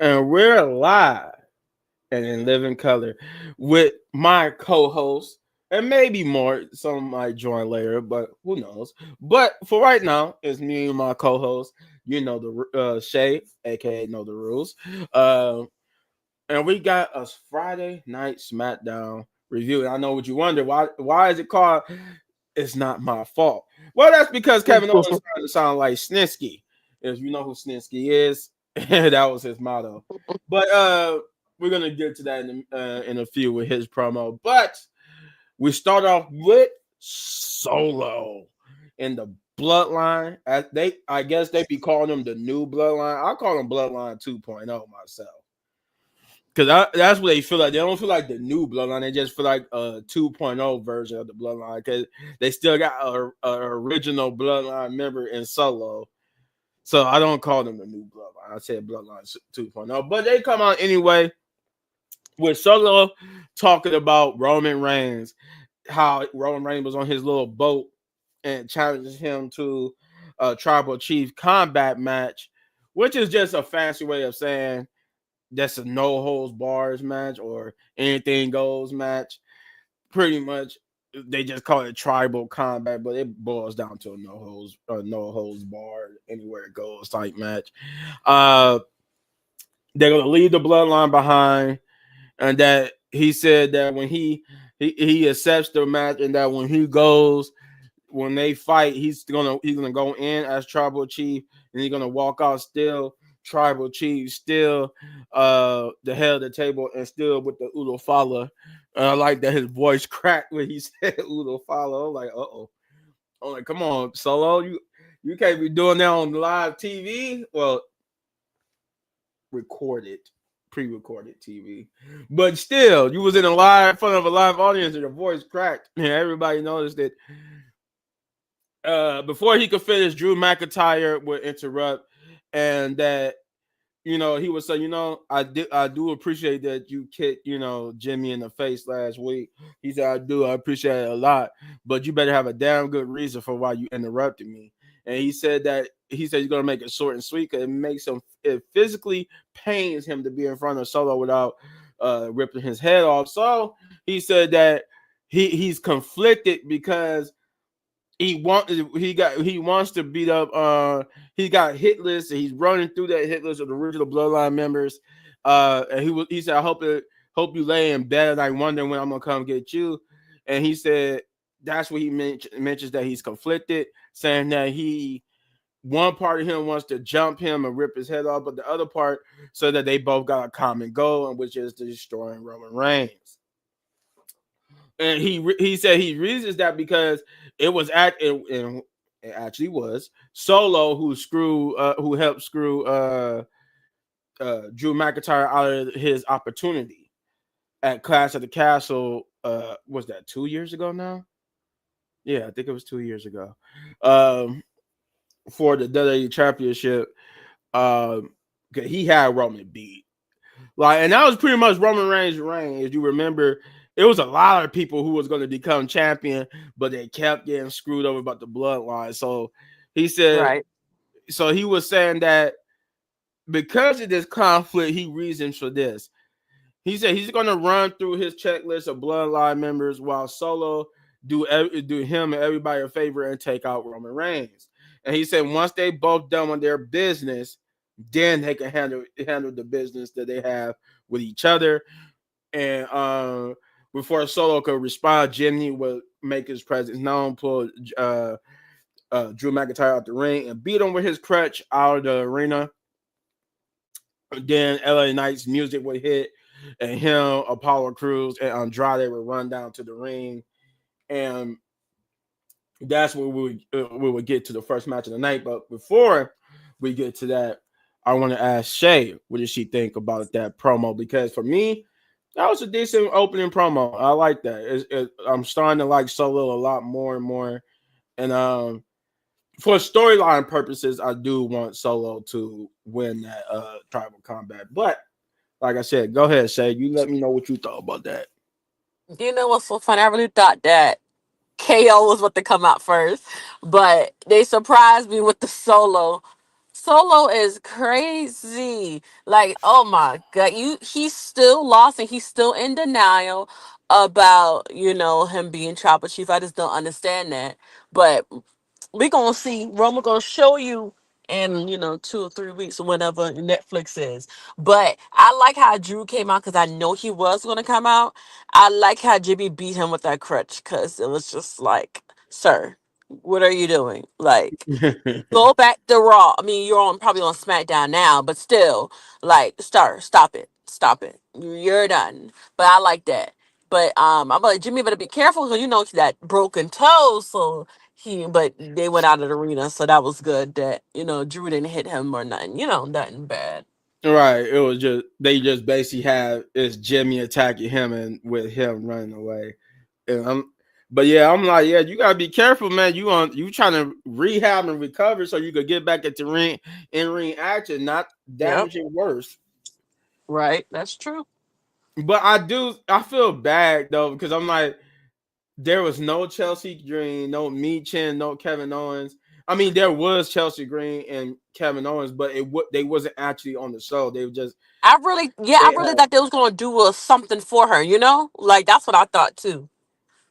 And we're live and in living color with my co-host, and maybe more. Some might join later, but who knows? But for right now, it's me and my co-host. You know the Shay, aka Know the Rules. Uh, and we got a Friday night Smackdown review. And I know what you wonder, why is it called It's Not My Fault? Well, that's because Kevin Owens started to sound like Snitsky. If you know who Snitsky is, that was his motto. But we're gonna get to that in a few with his promo. But we start off with Solo in the Bloodline. I guess they be calling them the new Bloodline. I call them Bloodline 2.0 myself. Because that's what they feel like. They don't feel like the new Bloodline. They just feel like a 2.0 version of the Bloodline. Because they still got a original Bloodline member in Solo. So I don't call them the new Bloodline. I said Bloodline 2.0. But they come out anyway with Solo talking about Roman Reigns. How Roman Reigns was on his little boat and challenges him to a Tribal Chief combat match. Which is just a fancy way of saying that's a no holds bars match or anything goes match. Pretty much, they just call it tribal combat, but it boils down to a no holds bar, anywhere it goes type match. Uh, they're gonna leave the bloodline behind, and that he said that when he accepts the match, and that when they fight, he's gonna go in as tribal chief, and he's gonna walk out still tribal chief, still the head of the table, and still with the Udo Fala. I like that his voice cracked when he said Udo Fala. I'm like, I'm like, come on, Solo, you can't be doing that on live TV. Well, recorded, pre-recorded TV, but still, you was in front of a live audience, and your voice cracked, and everybody noticed it. Before he could finish, Drew McIntyre would interrupt, and that he would say, I do appreciate that you kicked, Jimmy in the face last week. He said, I appreciate it a lot, but you better have a damn good reason for why you interrupted me. And he said he's gonna make it short and sweet because it physically pains him to be in front of Solo without ripping his head off. So he said that he's conflicted because he wants to beat up. He got hit list, and he's running through that hit list of the original Bloodline members. And he said, "I hope you lay in bed and I wondering when I'm gonna come get you." And he said that's what he mentions that he's conflicted, saying that one part of him wants to jump him and rip his head off, but the other part so that they both got a common goal, which is destroying Roman Reigns. And he said he reasons that because it actually was Solo who helped screw Drew McIntyre out of his opportunity at Clash of the Castle. Was that 2 years ago now? Yeah, I think it was 2 years ago. For the WWE Championship, he had Roman beat. And that was pretty much Roman Reigns' reign. As you remember, it was a lot of people who was going to become champion, but they kept getting screwed over about the bloodline. So he said, right. So he was saying that because of this conflict, he reasons for this. He said he's going to run through his checklist of bloodline members while Solo do him and everybody a favor and take out Roman Reigns. And he said once they both done with their business, then they can handle the business that they have with each other. And before Solo could respond, Jimmy would make his presence known, pull Drew McIntyre out the ring, and beat him with his crutch out of the arena. Then LA Knight's music would hit, and him, Apollo Crews, and Andrade would run down to the ring. And that's where we would get to the first match of the night. But before we get to that, I want to ask Shay, what did she think about that promo? Because for me, that was a decent opening promo. I like that. I'm starting to like Solo a lot more and more. And for storyline purposes, I do want Solo to win that tribal combat. But like I said, go ahead, Shay. You let me know what you thought about that. You know what's so funny? I really thought that KO was what to come out first, but they surprised me with the Solo Solo is crazy. Like, oh my god, he's still lost and he's still in denial about, him being tribal chief. I just don't understand that. But we gonna see. Roma gonna show you in 2 or 3 weeks or whenever Netflix is. But I like how Drew came out because I know he was gonna come out. I like how Jimmy beat him with that crutch because it was just like, sir, what are you doing? Like, go back to Raw. I mean, you're on probably on SmackDown now, but still, like, stop it, stop it. You're done. But I like that. But I'm like, Jimmy better be careful because he's that broken toe. So but they went out of the arena, so that was good. That Drew didn't hit him or nothing. Nothing bad. Right. It was just they just basically had is Jimmy attacking him and with him running away. And but yeah, I'm like, yeah, you gotta be careful, man. You trying to rehab and recover so you could get back into ring action, not Yep. damaging worse. Right. That's true. But I feel bad though, because I'm like, there was no Chelsea Green, no Chin, no Kevin Owens. I mean, there was Chelsea Green and Kevin Owens, but they wasn't actually on the show. They were just I they really thought they was gonna do something for her. Like that's what I thought too.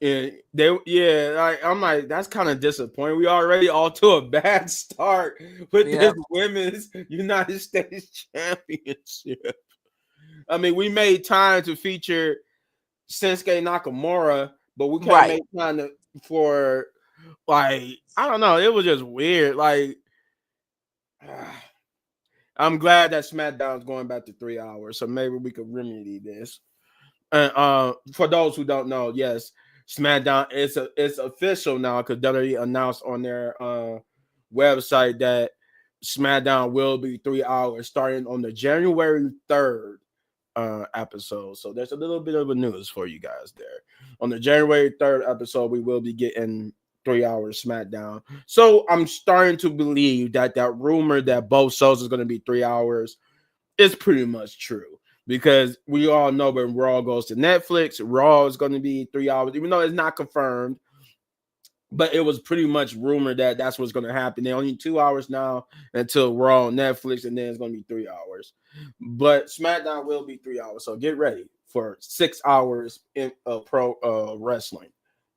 and they yeah, I'm like, that's kind of disappointing. We already all to a bad start with this Yep. women's United States Championship. I mean, we made time to feature Shinsuke Nakamura, but we can't Right. make time for like, I don't know. It was just weird. Like, I'm glad that SmackDown's going back to 3 hours, so maybe we could remedy this. And for those who don't know, yes, SmackDown it's official now because WWE announced on their website that SmackDown will be 3 hours starting on the January 3rd episode. So there's a little bit of a news for you guys there. On the January 3rd episode, we will be getting 3 hours SmackDown. So I'm starting to believe that rumor that both shows is going to be 3 hours is pretty much true. Because we all know when Raw goes to Netflix, Raw is going to be 3 hours, even though it's not confirmed. But it was pretty much rumored that that's what's going to happen. They only need 2 hours now until Raw on Netflix, and then it's going to be 3 hours. But SmackDown will be 3 hours, so get ready for 6 hours in pro wrestling.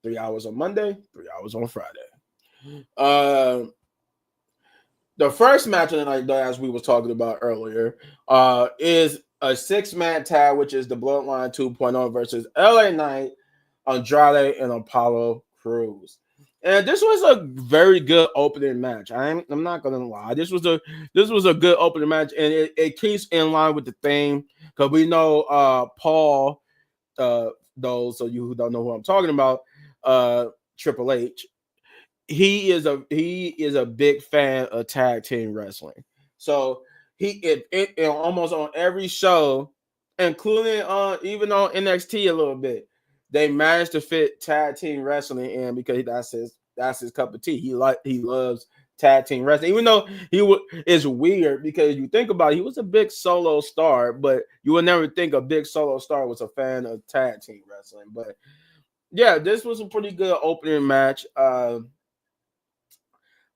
3 hours on Monday, 3 hours on Friday. The first match of the night, as we was talking about earlier, is a 6-man tag, which is the Bloodline 2.0 versus LA Knight, Andrade, and Apollo Crews. And this was a very good opening match. I'm not gonna lie. This was a good opening match, and it keeps in line with the theme because we know Paul, those of you who don't know who I'm talking about, Triple H. He is a big fan of tag team wrestling. So almost on every show, including even on NXT a little bit, they managed to fit tag team wrestling in because that's his cup of tea. He loves tag team wrestling, even though it's weird because you think about it, he was a big solo star, but you would never think a big solo star was a fan of tag team wrestling. But yeah, this was a pretty good opening match.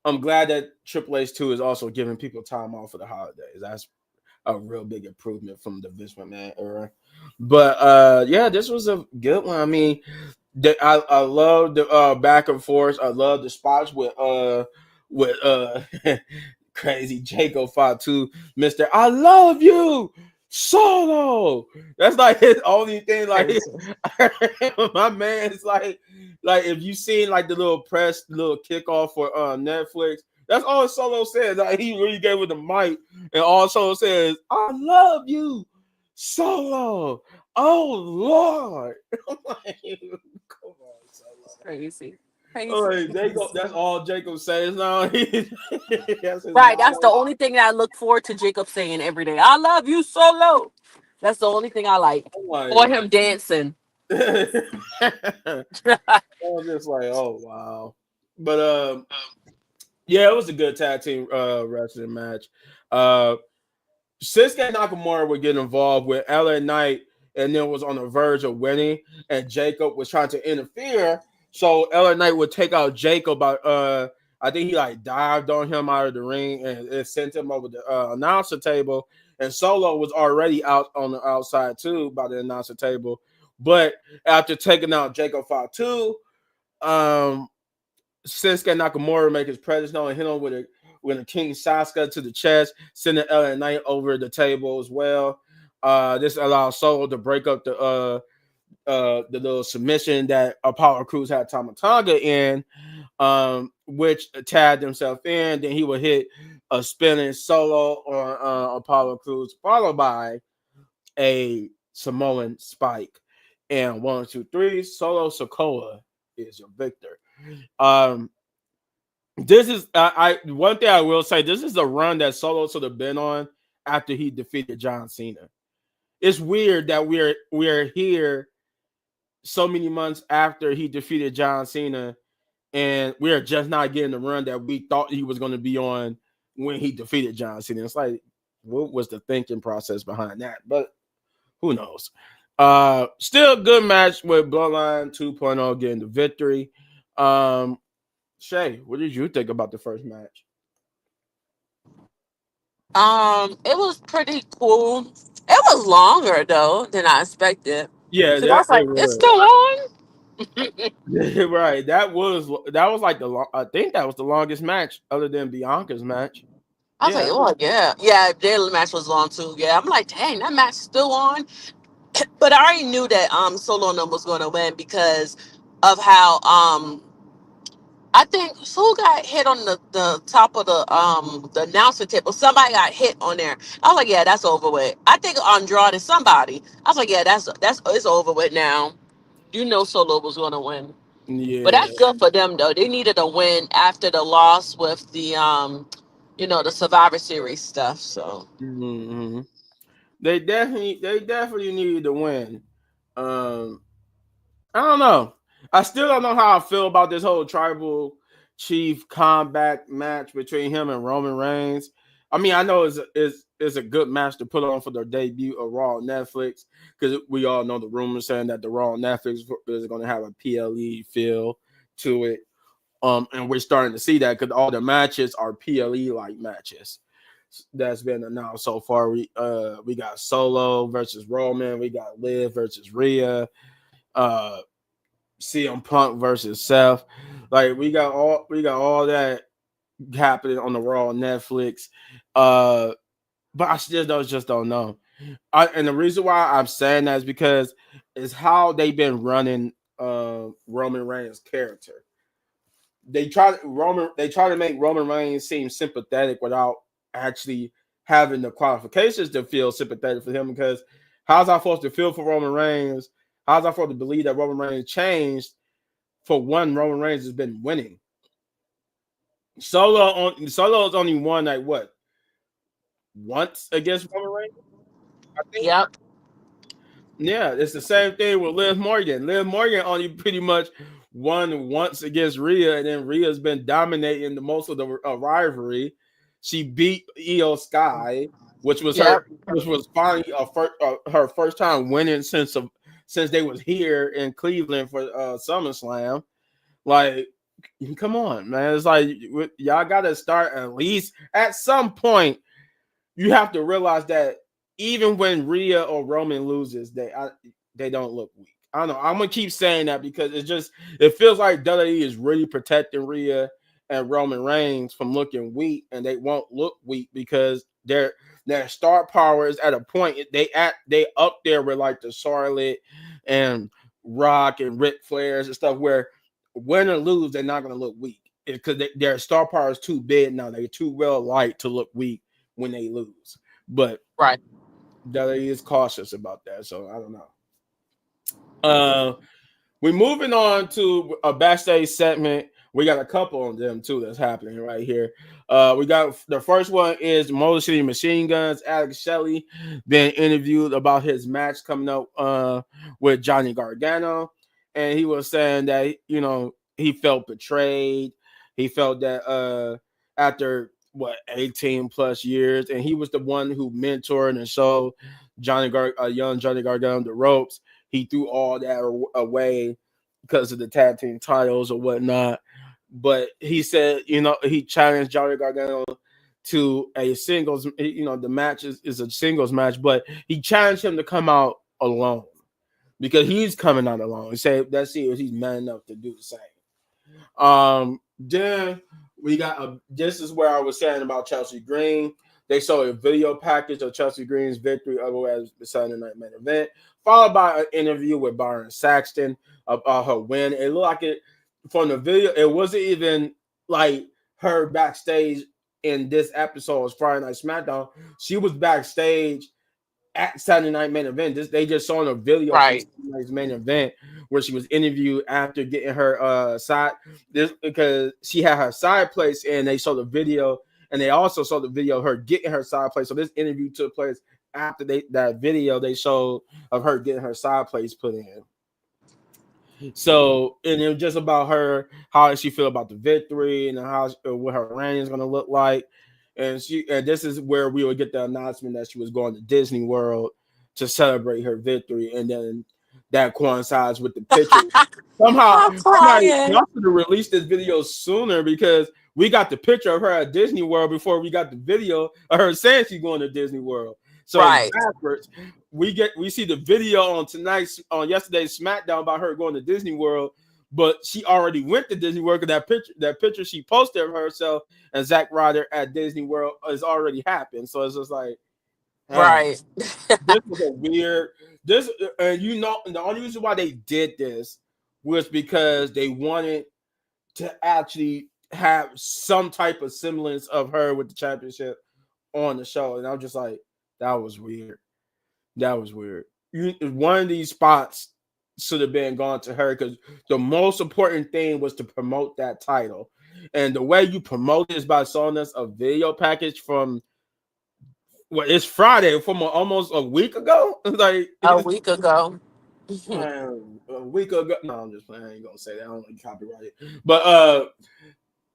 I'm glad that Triple H 2 is also giving people time off for the holidays. That's a real big improvement from the Vince McMahon era. But yeah, this was a good one. I mean, I love the back and forth. I love the spots with crazy Jacob Fatu, Mr. I love you solo. That's like his only thing. Like Crazy. my man is like if you seen like the little kickoff for Netflix, that's all Solo says. Like he really gave with the mic, and all Solo says, "I love you, Solo." Oh Lord, I'm like, come on, Solo. Crazy. Oh, Crazy. like, Jacob, that's all Jacob says now. That's his Right. That's the motto. only thing that I look forward to Jacob saying every day. I love you Solo. That's the only thing I like. I'm Or like, him dancing. I was just like, oh wow. But yeah, it was a good tag team wrestling match. Uh Shinsuke Nakamura would get involved with LA Knight and then was on the verge of winning, and Jacob was trying to interfere. So LA Knight would take out Jacob I think he like dived on him out of the ring and it sent him over the announcer table. And Solo was already out on the outside too by the announcer table. But after taking out Jacob Fatu, um, Shinsuke Nakamura make his presence known and hit him with a King Sasuke to the chest, sending LA Knight over the table as well. This allows Solo to break up the little submission that Apollo Crews had Tama Tonga in, which tagged himself in. Then he would hit a spinning solo on Apollo Crews, followed by a Samoan spike. And 1, 2, 3, Solo Sokoa is your victor. Um, this is I one thing I will say. This is a run that Solo should have been on after he defeated John Cena. It's weird that we're here so many months after he defeated John Cena, and we're just not getting the run that we thought he was going to be on when he defeated John Cena. It's like, what was the thinking process behind that? But who knows? Still a good match with Bloodline 2.0 getting the victory. Shay, what did you think about the first match? It was pretty cool. It was longer though than I expected. Yeah, Cause I that was it like, it's was. still on. Right. That was like I think that was the longest match other than Bianca's match. I was like, Yeah. oh yeah, yeah. Their match was long too. Yeah, I'm like, dang, that match still on. But I already knew that Solo No was going to win because of how I think who got hit on the top of the announcer table. Somebody got hit on there. I was like, yeah, that's over with. I think Andrade somebody. I was like, yeah, that's it's over with now. You know Solo was going to win. But Yeah. that's good for them though. They needed a win after the loss with the the Survivor Series stuff. So Hmm. They definitely needed to win. Um, I don't know. I still don't know how I feel about this whole tribal chief combat match between him and Roman Reigns. I mean, I know it's a good match to put on for their debut of Raw on Netflix because we all know the rumors saying that the Raw on Netflix is going to have a PLE feel to it. And we're starting to see that because all the matches are PLE like matches that's been announced so far. We got Solo versus Roman, we got Liv versus Rhea, uh CM Punk versus Seth. Like we got all that happening on the Raw on Netflix. But I just don't know. And the reason why I'm saying that is because it's how they've been running Roman Reigns' character. They try to make Roman Reigns seem sympathetic without actually having the qualifications to feel sympathetic for him. Because how's I supposed to feel for Roman Reigns? How's I supposed to believe that Roman Reigns changed? For one, Roman Reigns has been winning. Solo is only won like what once against Roman Reigns, I think. yep, Yeah, it's the same thing with Liv Morgan. Liv Morgan only pretty much won once against Rhea, and then Rhea's been dominating the most of the rivalry. She beat Io Sky, which was yep, finally her first time winning since they was here in Cleveland for SummerSlam. Like, come on, man! It's like y'all got to start at least at some point you have to realize that even when Rhea or Roman loses, they don't look weak. I don't know. I'm gonna keep saying that because it feels like WWE is really protecting Rhea and Roman Reigns from looking weak, and they won't look weak because their star power is at a point they up there with like the Charlotte and Rock and Ric Flairs and stuff where win or lose they're not gonna look weak because their star power is too big now. They're too well liked to look weak when they lose. But right. WWE is cautious about that, so I don't know. Uh, we're moving on to a backstage segment. We got a couple of them too that's happening right here. We got the first one is Motor City Machine Guns. Alex Shelley being interviewed about his match coming up with Johnny Gargano, and he was saying that he felt betrayed. He felt that after 18 plus years, and he was the one who mentored and showed young Johnny Gargano the ropes. He threw all that away because of the tag team titles or whatnot. but he said, he challenged Johnny Gargano to a singles. The match is a singles match, but he challenged him to come out alone because he's coming out alone. He said, let's see if he's man enough to do the same. Then we got this is where I was saying about Chelsea Green. They saw a video package of Chelsea Green's victory, otherwise the Sunday Night Main Event, followed by an interview with Byron Saxton about her win. It looked like it from the video. It wasn't even like her backstage in this episode of Friday Night Smackdown. She was backstage at Saturday Night Main Event. They just saw a video from Right. Saturday Night's Main Event where she was interviewed after getting her side. This because she had her side place, and they saw the video, and they also saw the video of her getting her side place. So this interview took place after that video they showed of her getting her side place put in. So, and it was just about her, how does she feel about the victory, and how what her reign is going to look like. And this is where we would get the announcement that she was going to Disney World to celebrate her victory, and then that coincides with the picture. Somehow, I'm I'm like, crying. y'all should have released this video sooner because we got the picture of her at Disney World before we got the video of her saying she's going to Disney World. So Right. backwards, we see the video on yesterday's SmackDown about her going to Disney World, but she already went to Disney World because that picture she posted of herself and Zack Ryder at Disney World has already happened. So it's just like, Right. this was a weird and the only reason why they did this was because they wanted to actually have some type of semblance of her with the championship on the show, and I'm just like, that was weird. One of these spots should have been gone to her because the most important thing was to promote that title, and the way you promote it is by showing us a video package from it's Friday from almost a week ago. Like A week ago. a week ago. No, I'm just playing. I ain't gonna say that. I don't like copyright it. But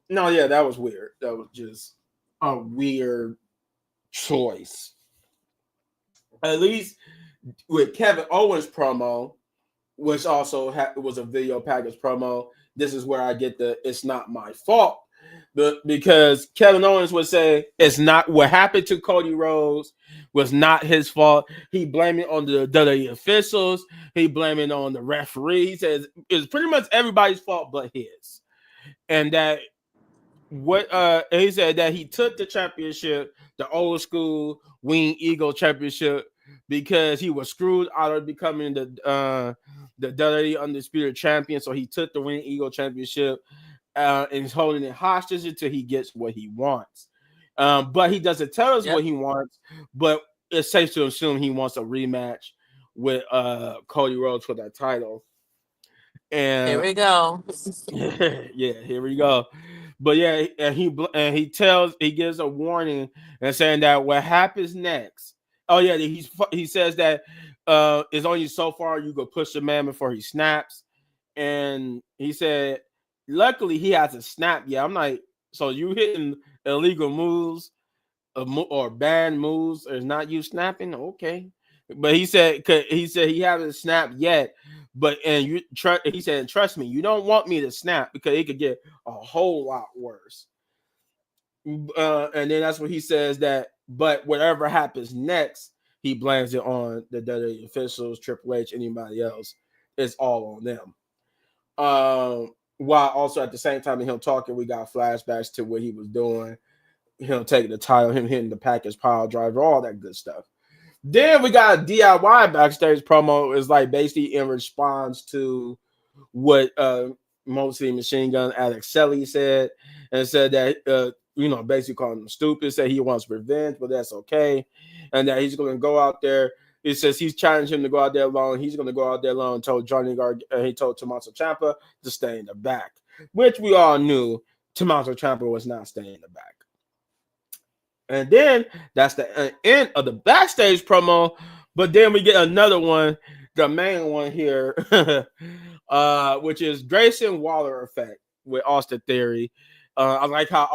no, yeah, that was weird. That was just a weird choice. At least with Kevin Owens promo, which also was a video package promo. This is where I get the "it's not my fault," because Kevin Owens would say it's not what happened to Cody Rhodes was not his fault. He blamed it on the WWE officials. He blamed it on the referee. He says it's pretty much everybody's fault but his, and that he said that he took the championship, the old school Wing Eagle championship, because he was screwed out of becoming the WWE Undisputed Champion. So he took the Wing Eagle Championship and he's holding it hostage until he gets what he wants. But he doesn't tell us what he wants, but it's safe to assume he wants a rematch with Cody Rhodes for that title. And Here we go. yeah, here we go. But yeah, and he gives a warning and saying that what happens next. Oh yeah, he says that it's only so far you go push a man before he snaps, and he said, luckily he hasn't snapped yet. I'm like, so you hitting illegal moves or banned moves is not you snapping? Okay. But he said he hasn't snapped yet, but he said, trust me, you don't want me to snap because it could get a whole lot worse. And then that's what he says that, but whatever happens next, he blames it on the WWE officials, Triple H, anybody else. It's all on them. While also at the same time of him talking, we got flashbacks to what he was doing, him taking the title, him hitting the package pile driver, all that good stuff. Then we got a DIY backstage promo. Is like basically in response to what mostly Machine Gun Alex Shelley said, and said that basically called him stupid, said he wants revenge, but that's okay, and that he's going to go out there. He says he's challenged him to go out there alone. He's going to go out there alone. Told he told Tommaso Ciampa to stay in the back, which we all knew Tommaso Ciampa was not staying in the back. And then that's the end of the backstage promo. But then we get another one, the main one here, which is Grayson Waller effect with Austin Theory. I like how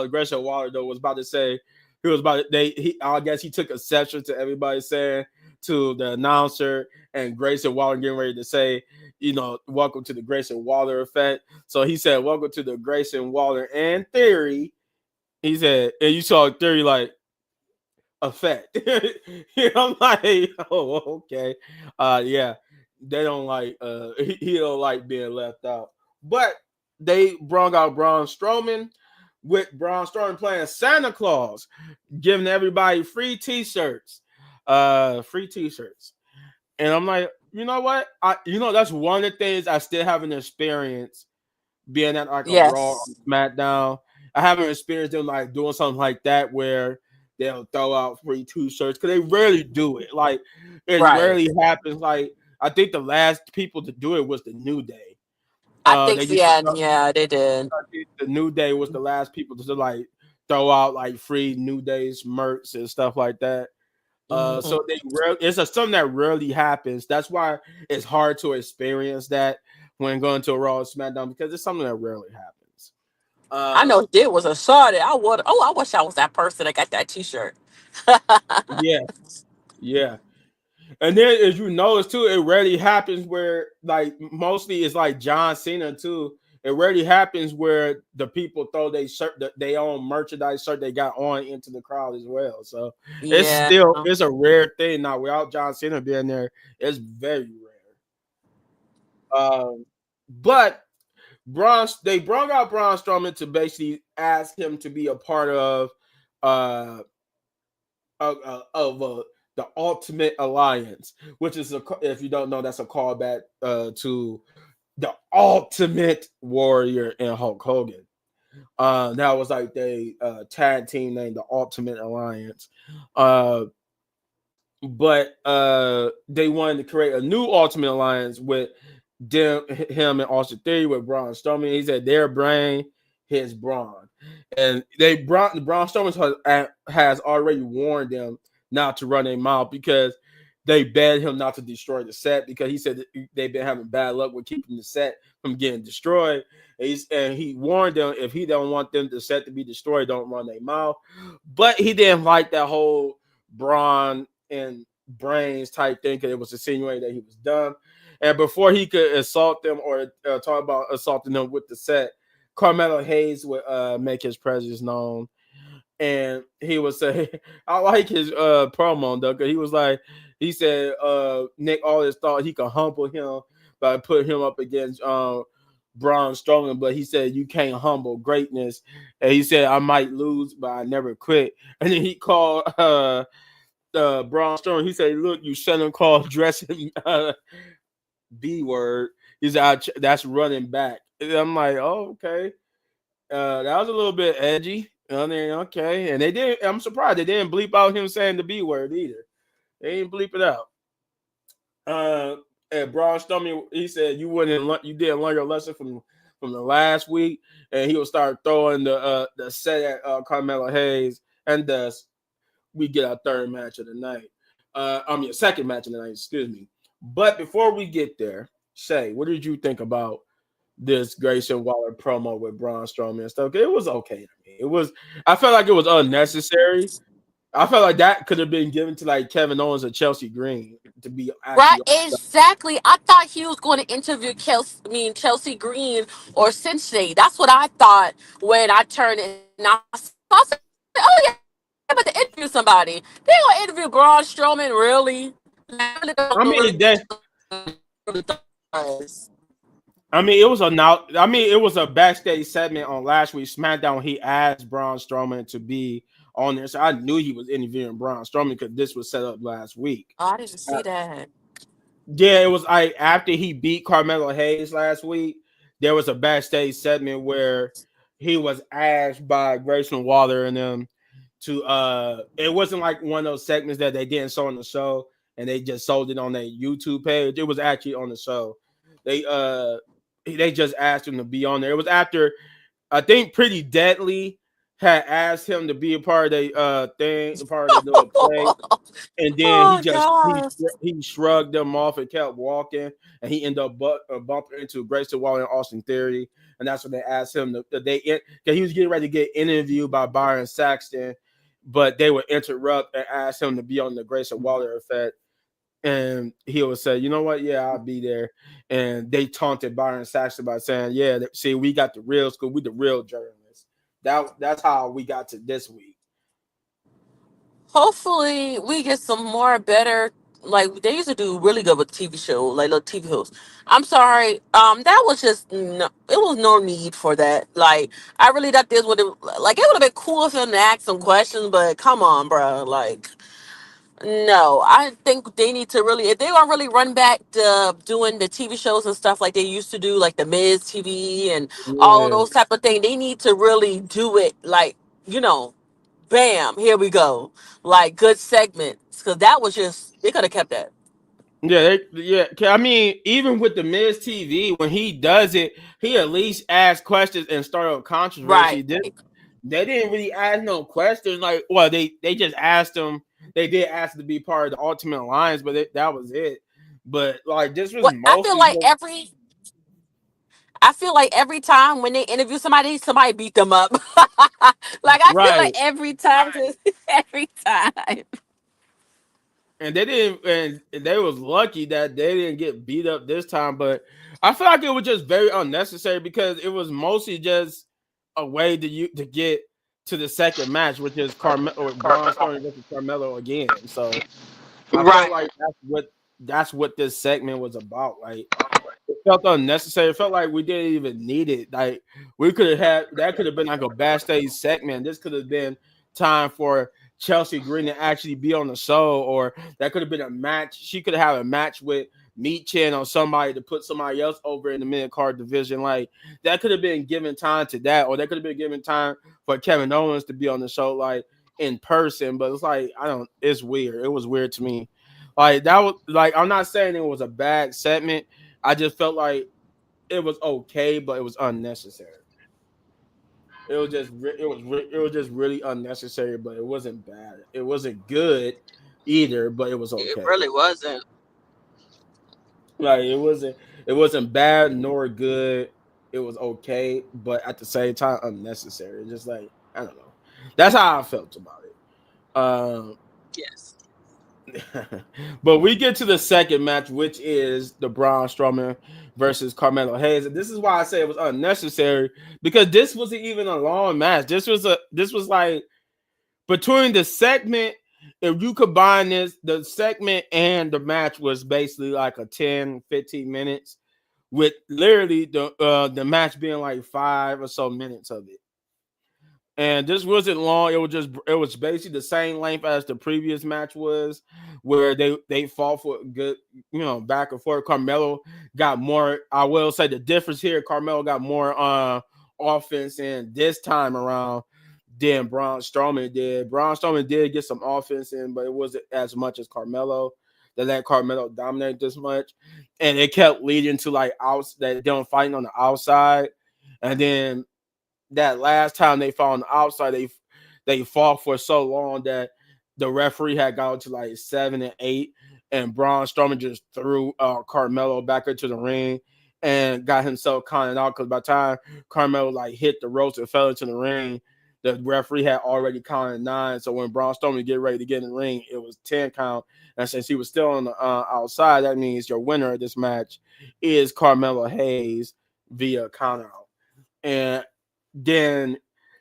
Grayson Waller though was about to say I guess he took exception to everybody saying to the announcer, and Grayson Waller getting ready to say, welcome to the Grayson Waller effect. So he said, welcome to the Grayson Waller and Theory. He said, and you saw Theory like effect. I'm like, oh, okay. Yeah. They don't like he don't like being left out. But they brought out Braun Strowman with Braun Strowman playing Santa Claus, giving everybody free t-shirts. Free t-shirts. And I'm like, you know what? That's one of the things I still haven't experienced being at like a Raw or Yes. SmackDown. I haven't experienced them like doing something like that where they'll throw out free t-shirts because they rarely do it. Like it Right. rarely happens. Like I think the last people to do it was the New Day. I think They so, used to yeah, yeah, they did. I think the New Day was the last people to like throw out like free New Days merch and stuff like that. Hmm. So something that rarely happens. That's why it's hard to experience that when going to a Raw or SmackDown because it's something that rarely happens. I Uh, know it was a shorty. I would. Oh, I wish I was that person that got that T-shirt. yeah, yeah. And then as you notice too, it rarely happens where like mostly it's like John Cena too. It rarely happens where the people throw their shirt, their own merchandise shirt they got on into the crowd as well. So Yeah. it's a rare thing now. Without John Cena being there, it's very rare. But they brought out Braun Strowman to basically ask him to be a part uh of the Ultimate Alliance, which is if you don't know, that's a callback to the Ultimate Warrior and Hulk Hogan. That was like they tag team named the Ultimate Alliance. Uh, but they wanted to create a new Ultimate Alliance with him and Austin Theory with Braun Strowman. He said their brain, his brawn, and Braun Strowman has already warned them not to run their mouth because they begged him not to destroy the set because he said they've been having bad luck with keeping the set from getting destroyed. And he warned them if he don't want the set to be destroyed, don't run their mouth. But he didn't like that whole Braun and brains type thing because it was insinuating that he was dumb. And before he could assault them or talk about assaulting them with the set, Carmelo Hayes would make his presence known. And he would say, I like his promo though, because he said Nick always thought he could humble him by putting him up against Braun Strowman, but he said you can't humble greatness. And he said I might lose, but I never quit. And then he called Braun Strowman. He said, "Look, you Shannon call dressing B word." He said, "That's running back." And I'm like, "Oh, okay." That was a little bit edgy. I mean, okay, and they did. I'm surprised they didn't bleep out him saying the B word either. They didn't bleep it out. Uh, and Braun Strowman, he said you didn't learn your lesson from the last week, and he will start throwing the set at Carmelo Hayes, and thus we get our third match of the night. Second match of the night, excuse me. But before we get there, Shay, what did you think about this Grayson Waller promo with Braun Strowman and stuff? It was okay to me. I felt like it was unnecessary. I felt like that could have been given to like Kevin Owens or Chelsea Green to be Right, actually. exactly. I thought he was going to interview Chelsea Green or Sensei. That's what I thought when I turned it. And I said, "Oh yeah, I'm about to interview somebody. They gonna interview Braun Strowman? Really? Like, I really don't really I mean, really does. it was a backstage segment on last week's SmackDown. He asked Braun Strowman to be on there, so I knew he was interviewing Braun Strowman because this was set up last week. Oh, I didn't see that. Yeah, it was like after he beat Carmelo Hayes last week, there was a backstage segment where he was asked by Grayson Waller and them to it wasn't like one of those segments that they didn't show on the show and they just sold it on their YouTube page. It was actually on the show. They uh they just asked him to be on there. It was after I think Pretty Deadly had asked him to be a part of the thing, part of the little play, and then Oh gosh. he shrugged them off and kept walking, and he ended up bumping into Grayson Waller and Austin Theory, and that's when they asked him because he was getting ready to get interviewed by Byron Saxton, but they would interrupt and ask him to be on the Grayson Waller effect. And he would say, you know what, yeah, I'll be there. And they taunted Byron Saxton by saying, yeah, see, we got the real school, we the real journalists. That's how we got to this week. Hopefully, we get some more better. Like they used to do really good with TV show, like little TV hosts. I'm sorry, that was just no, it was no need for that. Like I really thought this would have like it would have been cool for them to ask some questions, but come on, bro, like. No, I think they need to really, if they want to really run back to doing the TV shows and stuff like they used to do, like the Miz TV and all of Yeah. those type of things, they need to really do it like, you know, bam, here we go. Like good segments. Because that was just, they could have kept that. Yeah, yeah. I mean, even with the Miz TV, when he does it, he at least asks questions and start a Right. controversy. They didn't really ask no questions. Like, well, they just asked him. They did ask to be part of the Ultimate Alliance, but that was it. But like, this was What mostly just I feel like every time when they interview somebody, somebody beat them up. Like I feel like right. every time, just every time. And they didn't, and they was lucky that they didn't get beat up this time. But I feel like it was just very unnecessary because it was mostly just a way to get to the second match, which is Carmelo or Braun Strowman versus Carmelo again. So I felt Right. like that's what this segment was about. Like it felt unnecessary. It felt like we didn't even need it. Like we could have had that could have been like a backstage segment. This could have been time for Chelsea Green to actually be on the show, or that could have been a match. She could have had a match with Meat Chin or somebody to put somebody else over in the mid card division. Like that could have been given time to that, or that could have been given time for Kevin Owens to be on the show, like in person. But it's like I don't. It's weird. It was weird to me. Like that was like I'm not saying it was a bad segment. I just felt like it was okay, but it was unnecessary. It was just really unnecessary, but it wasn't bad. It wasn't good either, but it was It okay. really wasn't. Like it wasn't bad nor good. It was okay, but at the same time unnecessary. Just like I don't know. That's how I felt about it. Yes. But we get to the second match, which is the Braun Strowman versus Carmelo Hayes, and this is why I say it was unnecessary because this wasn't even a long match. This was like between the segment. If you combine the segment and the match was basically like a 10-15 minutes, with literally the match being like 5 or so minutes of it. And this wasn't long. It was basically the same length as the previous match was, where they fought for a good, back and forth. Carmelo got more. I will say the difference here, Carmelo got more offense in this time around than Braun Strowman did. Braun Strowman did get some offense in, but it wasn't as much as Carmelo. They let Carmelo dominate this much, and it kept leading to like them fighting on the outside, and then that last time they fought on the outside, they fought for so long that the referee had gone to like 7 and 8, and Braun Strowman just threw Carmelo back into the ring and got himself counted out because by the time Carmelo like hit the ropes and fell into the ring, the referee had already counted 9. So when Braun Strowman get ready to get in the ring, it was 10 count. And since he was still on the outside, that means your winner of this match is Carmelo Hayes via countout. And then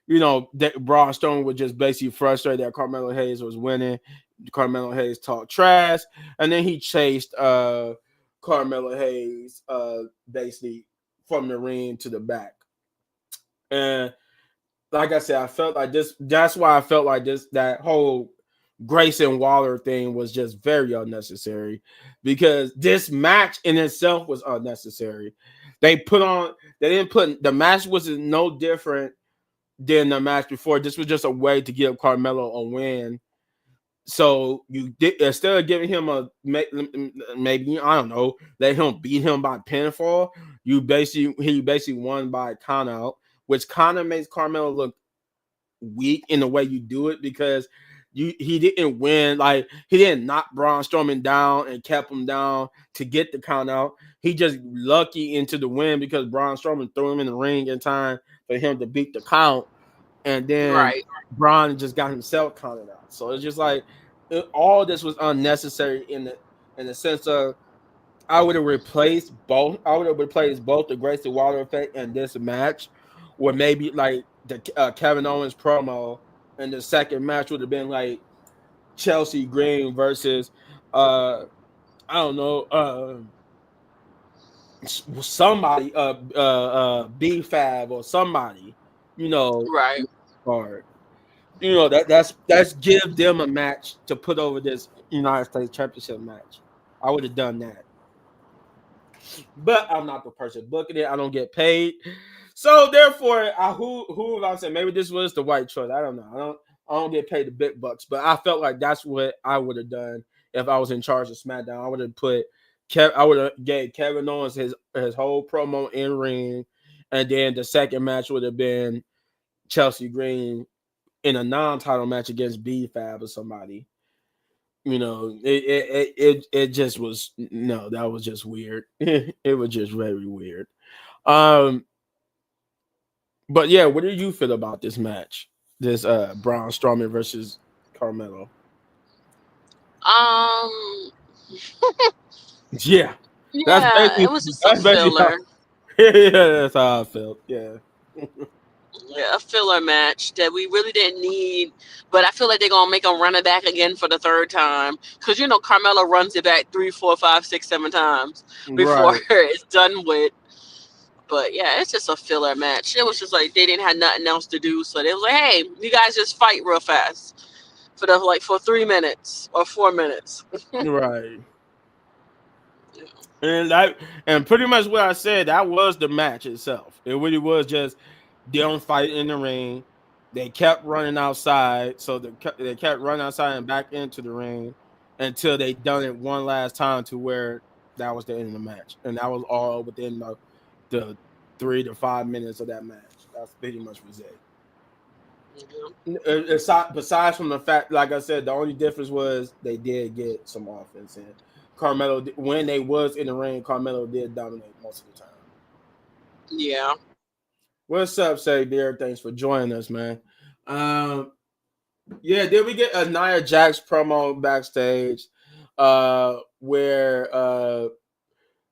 that Braun Strowman was just basically frustrated that Carmelo Hayes was winning. Carmelo Hayes talked trash, and then he chased Carmelo Hayes basically from the ring to the back. And like I said, I felt like this. That's why I felt like that whole Grayson Waller thing was just very unnecessary because this match in itself was unnecessary. They put on, they didn't put the match was no different than the match before. This was just a way to give Carmelo a win. So you did, instead of giving him maybe I don't know, let him beat him by pinfall. He basically won by count out, which kind of makes Carmelo look weak in the way you do it because he didn't win, like he didn't knock Braun Strowman down and kept him down to get the count out. He just lucky into the win because Braun Strowman threw him in the ring in time for him to beat the count, and then Right. Braun just got himself counted out. So it's just like all this was unnecessary in the in the sense of I would have replaced both. I would have replaced both the Gracie Water effect and this match, or maybe like the Kevin Owens promo, and the second match would have been like Chelsea Green versus I don't know somebody B Fab or somebody, you know, Right. or you know that's give them a match to put over this United States Championship match. I would have done that. But I'm not the person booking it. I don't get paid, so therefore, who I say maybe this was the right choice. I don't know. I don't get paid the big bucks, but I felt like that's what I would have done if I was in charge of SmackDown. I would have put I would have gave Kevin Owens his whole promo in ring, and then the second match would have been Chelsea Green in a non-title match against B Fab or somebody. You know, it just was no, that was just weird. It was just very weird. Um, but yeah, what do you feel about this match? This Braun Strowman versus Carmelo. Um. Yeah, that's Yeah, basically it was just a that's basically how filler. yeah, that's how I felt. Yeah, Yeah, a filler match that we really didn't need. But I feel like they're gonna make him run it back again for the third time. Cause you know Carmelo runs it back 3, 4, 5, 6, 7 times before right, it's done with. But yeah, it's just a filler match. It was just like they didn't have nothing else to do, so they was like, "Hey, you guys just fight real fast for the like for 3 minutes or 4 minutes." right. And that and pretty much what I said, that was the match itself. It really was just them fight in the ring. They kept running outside, so they kept running outside and back into the ring until they done it one last time to where that was the end of the match, and that was all within the 3 to 5 minutes of that match. That's pretty much was it. Besides from the fact, like I said, the only difference was they did get some offense in. Carmelo, when they was in the ring, Carmelo did dominate most of the time. Yeah. What's up, say dear? Thanks for joining us, man. Um, yeah, did we get a Nia Jax promo backstage? Where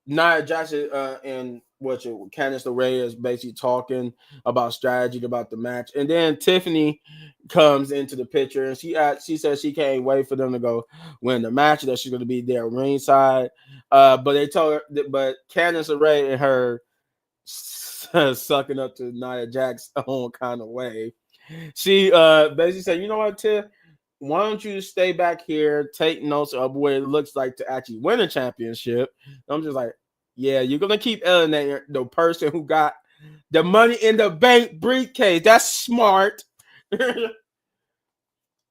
Nia Jax and Candice LeRae is basically talking about strategy about the match, and then Tiffany comes into the picture and she says she can't wait for them to go win the match, that she's going to be there ringside. But they told her, but Candice LeRae and her sucking up to Nia Jax's own kind of way. She basically said, "You know what, Tiff? Why don't you stay back here, take notes of what it looks like to actually win a championship?" I'm just like, "Yeah, you're gonna keep alienating the person who got the money in the bank briefcase. That's smart."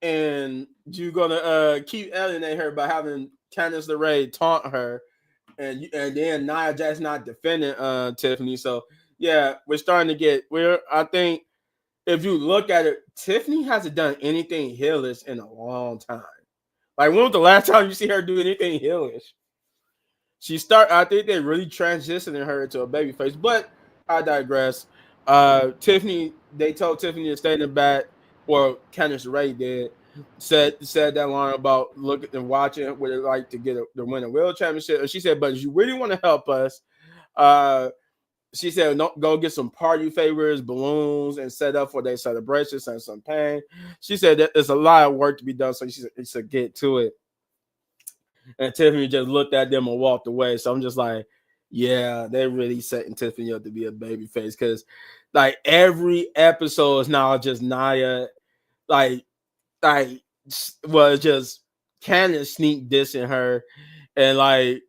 And you're gonna keep alienating her by having Candice LeRae taunt her, and then Nia Jax not defending Tiffany. So yeah, we're starting to get where I think if you look at it, Tiffany hasn't done anything heelish in a long time. Like when was the last time you see her do anything heelish? I think they really transitioning her into a baby face, but I digress. Tiffany, they told Tiffany to stay in the back, or Candice Ray did, said that line about looking and watching what it like to get to win a world championship. And she said, but if you really want to help us, uh, she said, no, go get some party favors, balloons, and set up for their celebrations and some pain. She said that there's a lot of work to be done, so she said get to it. And Tiffany just looked at them and walked away. So I'm just like, yeah, they're really setting Tiffany up to be a baby face because like every episode is now just Nia, like like was just Candace sneak dissing her and like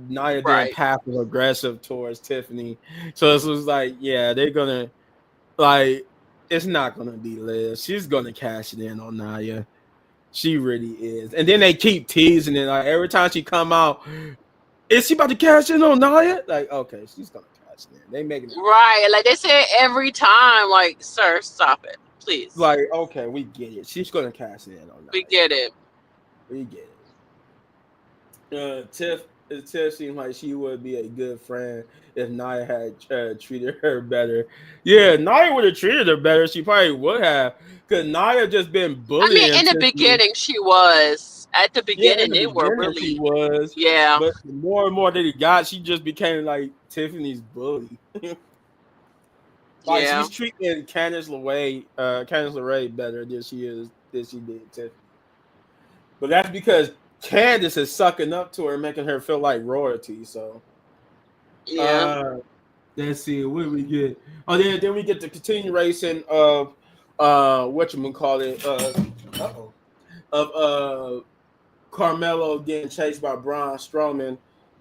Nia being Right. passive aggressive towards Tiffany. So it was like, yeah, they're gonna like it's not gonna be Liz. She's gonna cash it in on Nia. She really is. And then they keep teasing it. Like every time she come out, is she about to cash in on Nia? Like, okay, she's gonna cash it in. They making it Right. Like they say every time. Like, sir, stop it, please. like, okay, we get it. She's gonna cash it in on We Nia. get it. We get it. Tiff seemed like she would be a good friend if Nia had treated her better. Yeah, Nia would have treated her better. She probably would have, because Nia just been I mean, bullying in the Tiffany. beginning, she was. At the Yeah, in beginning, the they were beginning she really, was, yeah, but the more and more that he got, she just became like Tiffany's bully. Like yeah. she's treating Candice LeRae better than she did Tiffany. But that's because Candice is sucking up to her, making her feel like royalty. So Yeah. uh let's see, what do we get? Oh, then we get the continuation of whatchamacallit, uh-oh, of Carmelo getting chased by Braun Strowman,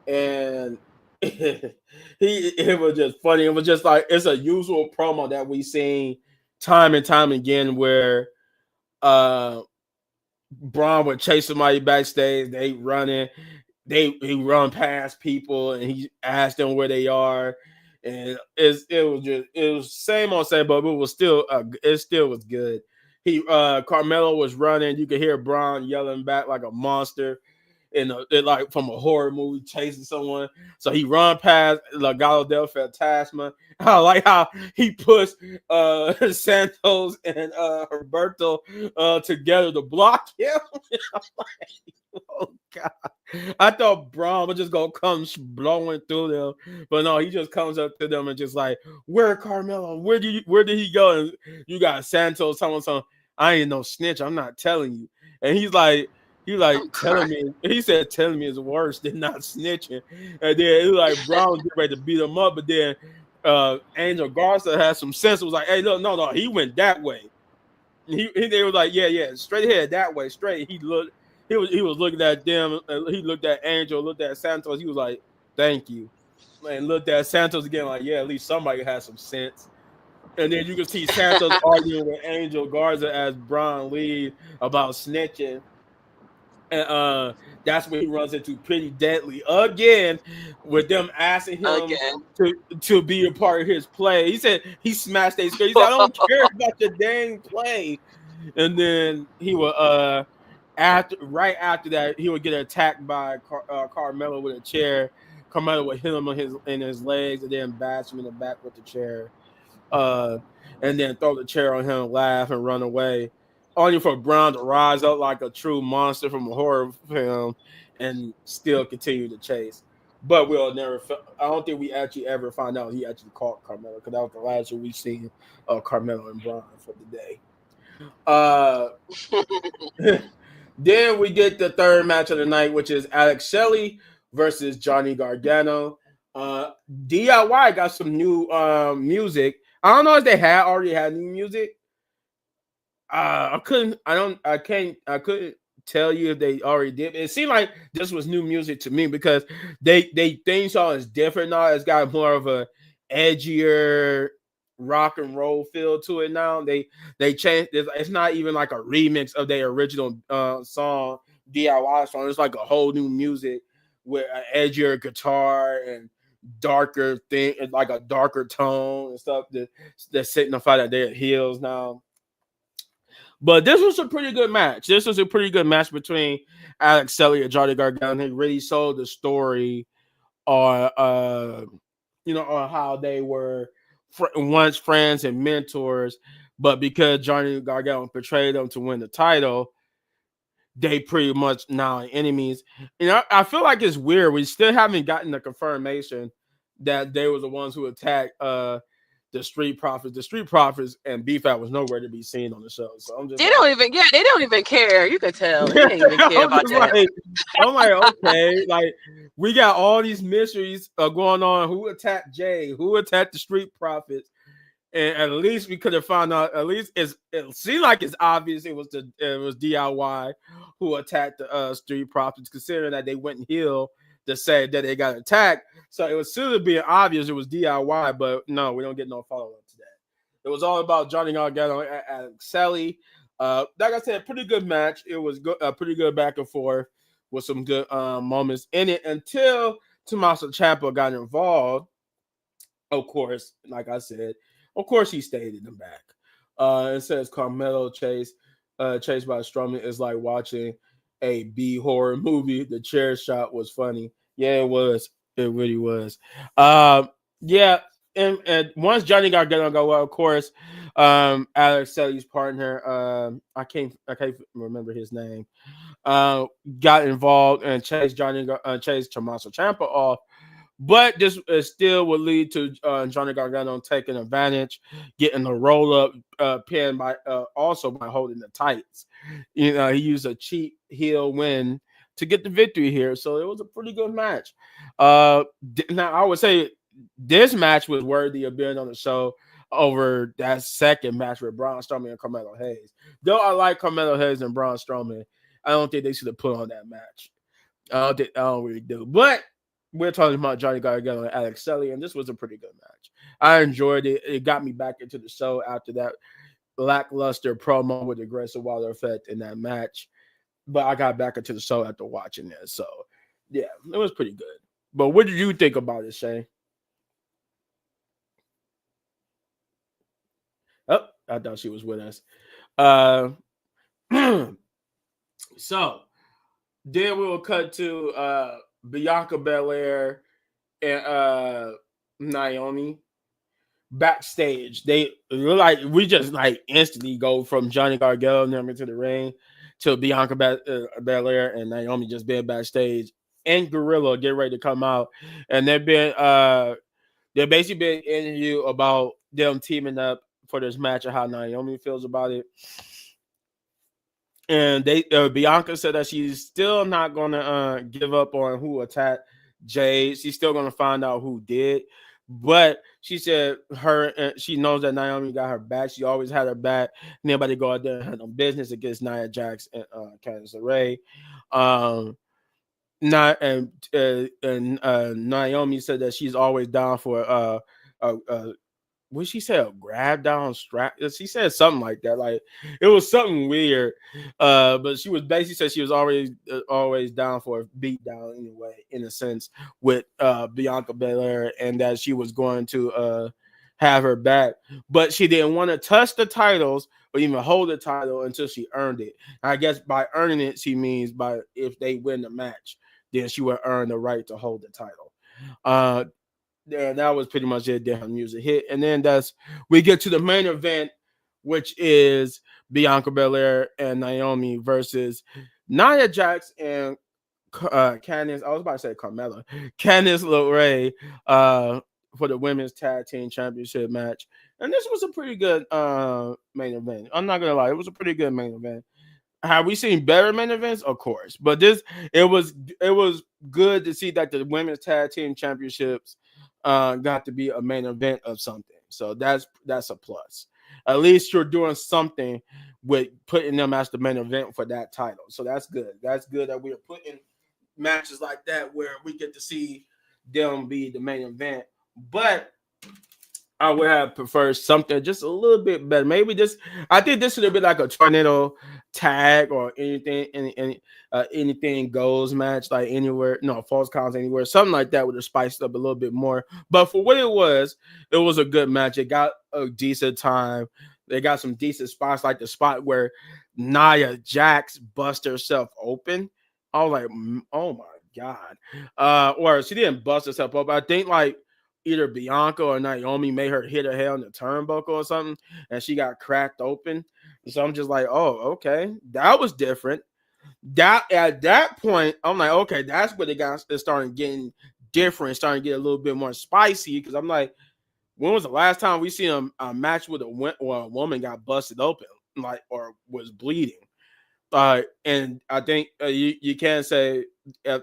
and it was just funny. It was just like it's a usual promo that we seen time and time again where uh Braun would chase somebody backstage, they running, he run past people and he asked them where they are. And it was same on same, but it still was good. Carmelo was running, you could hear Braun yelling back like a monster like from a horror movie chasing someone. So he run past Legado del Fantasma. I like how he pushed Santos and Roberto together to block him. Oh God. I thought Braun was just gonna come blowing through them, but no, he just comes up to them and just like, "Where Carmelo? Where did he go?" And you got Santos telling something. I ain't no snitch. I'm not telling you. And he like I'm telling crying. me. He said telling me is worse than not snitching. And then it was like Brown was getting ready to beat him up, but then Angel Garza had some sense. It was like, hey, look, no, he went that way. They was like, yeah, straight ahead that way, straight. He was looking at them. He looked at Angel, looked at Santos. He was like, thank you, and looked at Santos again, like, yeah, at least somebody has some sense. And then you can see Santos arguing with Angel Garza as Braun Lee about snitching. And that's when he runs into Pretty Deadly again with them asking him Again. to be a part of his play. He said he smashed their skirt. He said, I don't care about your dang play. And then he would right after that, he would get attacked by Carmelo with a chair. Carmelo would hit him in his legs and then bash him in the back with the chair. Uh, and then throw the chair on him, laugh, and run away. Only for Brown to rise up like a true monster from a horror film and still continue to chase. But we'll never. I don't think we actually ever find out he actually caught Carmelo because that was the last year we seen Carmelo and Braun for the day. Uh, then we get the third match of the night, which is Alex Shelley versus Johnny Gargano. Uh, DIY got some new music. I don't know if they already had new music. I couldn't tell you if they already did. It seemed like this was new music to me because they theme song is different now. It's got more of a edgier rock and roll feel to it now. They changed. It's not even like a remix of their original song DIY song. It's like a whole new music with an edgier guitar and darker thing, like a darker tone and stuff that signify that they're heels now. But this was a pretty good match. This was a pretty good match between Alex Shelley and Johnny Gargano. He really sold the story on, on how they were once friends and mentors, but because Johnny Gargano portrayed them to win the title, they pretty much now enemies. I feel like it's weird. We still haven't gotten the confirmation that they were the ones who attacked the Street Profits. The Street Profits and BFAT was nowhere to be seen on the show. So I'm just They like, don't even, yeah, they don't even care. You could tell they didn't even care I'm about just that. like, I'm like, okay, like we got all these mysteries going on. Who attacked Jay? Who attacked the Street Profits? And at least we could have found out. At least it seemed like it's obvious it was DIY who attacked the Street Profits, considering that they went and healed to say that they got attacked. So it was sort of being obvious it was DIY, but no, we don't get no follow up to that. It was all about Johnny Gargano and Alex Shelley. Like I said, pretty good match. It was good, pretty good back and forth with some good moments in it until Tommaso Ciampa got involved. Of course, like I said, of course he stayed in the back. It says Carmelo chased by Strowman is like watching a B horror movie. The chair shot was funny. Yeah, it was. It really was. Yeah. and once Johnny Gargano go, well, of course, Alex Selly's partner, I can't remember his name, uh, got involved and chased Tommaso Ciampa off. But this still would lead to Johnny Gargano taking advantage, getting a roll up pin by also by holding the tights. You know, he used a cheap heel win to get the victory here, so it was a pretty good match. Now I would say this match was worthy of being on the show over that second match with Braun Strowman and Carmelo Hayes. Though I like Carmelo Hayes and Braun Strowman, I don't think they should have put on that match. I don't really do. But we're talking about Johnny Gargano and Alex Shelley, and this was a pretty good match. I enjoyed it. It got me back into the show after that lackluster promo with the Grayson Waller effect in that match. But I got back into the show after watching it. So, yeah, it was pretty good. But what did you think about it, Shane? Oh, I thought she was with us. Uh, so, then we will cut to Bianca Belair and Naomi backstage. They like we just like instantly go from Johnny Gargano and them into the ring to Bianca Belair and Naomi just being backstage and Gorilla get ready to come out, and they're basically being interviewed about them teaming up for this match and how Naomi feels about it. And they Bianca said that she's still not gonna give up on who attacked Jade. She's still gonna find out who did. But she said she knows that Naomi got her back. She always had her back. Nobody go out there and had no business against Nia Jax and Candice LeRae. Not and Naomi said that she's always down for what she said, a grab down strap. She said something like that. Like it was something weird. But she was basically said she was always down for a beat down anyway, in a sense, with Bianca Belair, and that she was going to have her back. But she didn't want to touch the titles or even hold the title until she earned it. I guess by earning it, she means by if they win the match, then she would earn the right to hold the title. Yeah, that was pretty much it. Damn music hit, and then we get to the main event, which is Bianca Belair and Naomi versus Nia Jax and Candice. I was about to say Carmella, Candice LeRae, for the women's tag team championship match. And this was a pretty good main event. I'm not gonna lie, it was a pretty good main event. Have we seen better main events? Of course, but it was good to see that the women's tag team championships got to be a main event of something. So that's a plus. At least you're doing something with putting them as the main event for that title. So that's good. That's good that we are putting matches like that where we get to see them be the main event. But I would have preferred something just a little bit better. Maybe this. I think this should have been like a tornado tag or anything goes match, like anywhere. No, false counts anywhere. Something like that would have spiced up a little bit more. But for what it was a good match. It got a decent time. They got some decent spots, like the spot where Nia Jax bust herself open. I was like, oh my god. Or she didn't bust herself up. I think like either Bianca or Naomi made her hit her head on the turnbuckle or something, and she got cracked open. So I'm just like, oh, okay, that was different. That at that point, I'm like, okay, that's where it started getting different, starting to get a little bit more spicy. Because I'm like, when was the last time we seen a match with a woman got busted open, like or was bleeding? And I think you can say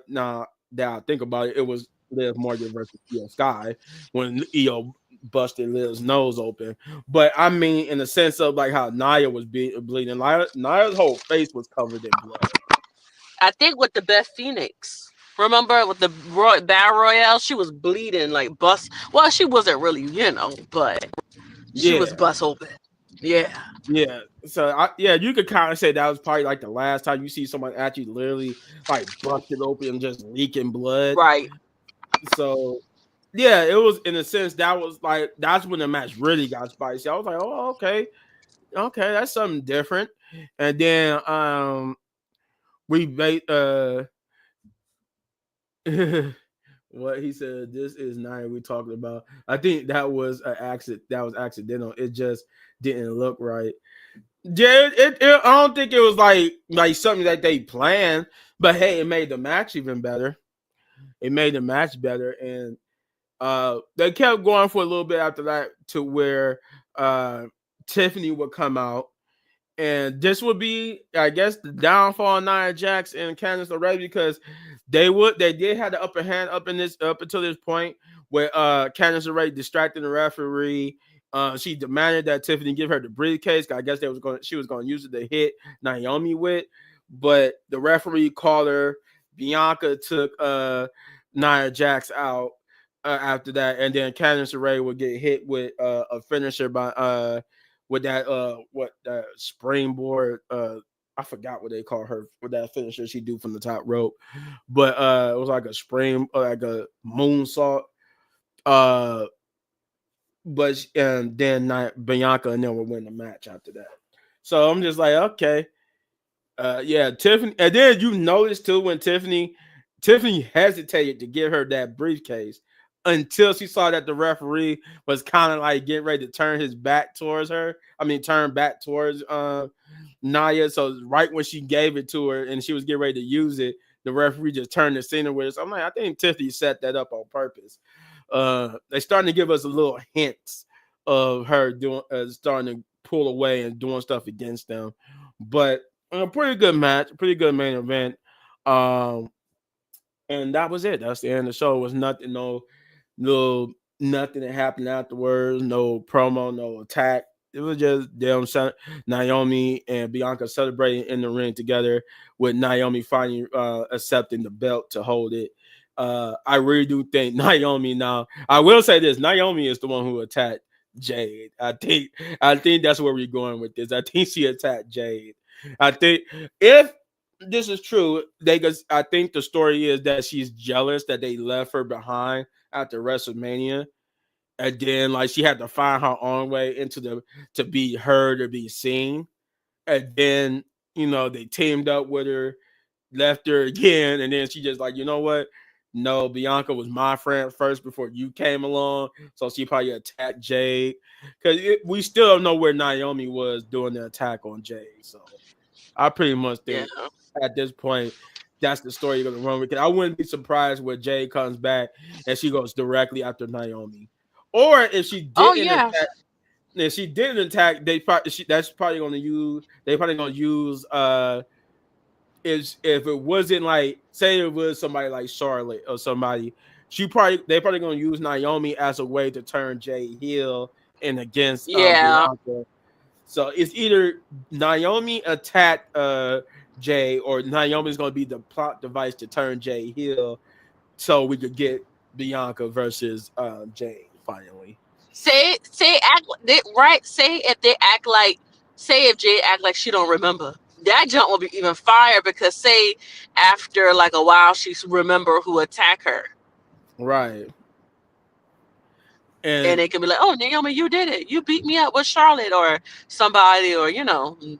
now that I think about it, it was Liv Morgan versus Io Sky when Io busted Liv's nose open. But I mean, in the sense of like how Nia was bleeding, Nia's whole face was covered in blood. I think with the Beth Phoenix. Remember with the Battle Royale, she was bleeding like bust. Well, she wasn't really, but she was Yeah, bust open. Yeah. yeah. So yeah, you could kind of say that was probably like the last time you see someone actually literally like busted open and just leaking blood. Right. So yeah, it was in a sense that was like that's when the match really got spicy. I was like, oh, okay, okay, that's something different. And then we made what he said, this is Nia we talking about. I think that was an accident. That was accidental. It just didn't look right. Yeah, I don't think it was like something that they planned, but hey, it made the match even better. It made the match better, and they kept going for a little bit after that to where uh, Tiffany would come out, and this would be, I guess, the downfall of Nia Jax and Candice LeRae because they did have the upper hand up until this point where Candice LeRae distracted the referee. She demanded that Tiffany give her the briefcase. I guess she was going to use it to hit Naomi with, but the referee called her. Bianca took Nia Jax out after that, and then Candice LeRae would get hit with a finisher by with that what that springboard I forgot what they call her with that finisher she do from the top rope, but it was like a spring like a moonsault. Uh, but and then Bianca and then would win the match after that. So I'm just like, okay, yeah, Tiffany, and then you notice too when Tiffany hesitated to give her that briefcase until she saw that the referee was kind of like getting ready to turn his back towards her. I mean, turn back towards Nia. So right when she gave it to her and she was getting ready to use it, the referee just turned the center with us. I'm like, I think Tiffany set that up on purpose. They're starting to give us a little hints of her doing starting to pull away and doing stuff against them, but a pretty good match, pretty good main event. Um, and that was it. That's the end of the show. It was nothing, no, nothing that happened afterwards. No promo, no attack. It was just them, Naomi and Bianca celebrating in the ring together, with Naomi finally accepting the belt to hold it. I really do think Naomi now. I will say this: Naomi is the one who attacked Jade. I think that's where we're going with this. I think she attacked Jade. I think if this is true, I think the story is that she's jealous that they left her behind after WrestleMania, and then like she had to find her own way into the to be heard or be seen, and then they teamed up with her, left her again, and then she just like, you know what? No, Bianca was my friend first before you came along, so she probably attacked Jade because we still don't know where Naomi was doing the attack on Jade. So I pretty much Yeah. think at this point that's the story you're gonna run with. I wouldn't be surprised when Jade comes back and she goes directly after Naomi, or Oh yeah. if she didn't attack, that's probably gonna use. They probably gonna use is if it wasn't like say it was somebody like Charlotte or somebody, they probably gonna use Naomi as a way to turn Jay heel and against Yeah. Bianca. So it's either Naomi attack Jay or Naomi's gonna be the plot device to turn Jay heel so we could get Bianca versus Jay finally. Say right. Say if they act like, say if Jade act like she don't remember. That jump will be even fire because say after like a while she's remember who attacked her. Right. And And it can be like, oh Naomi, you did it. You beat me up with Charlotte or somebody or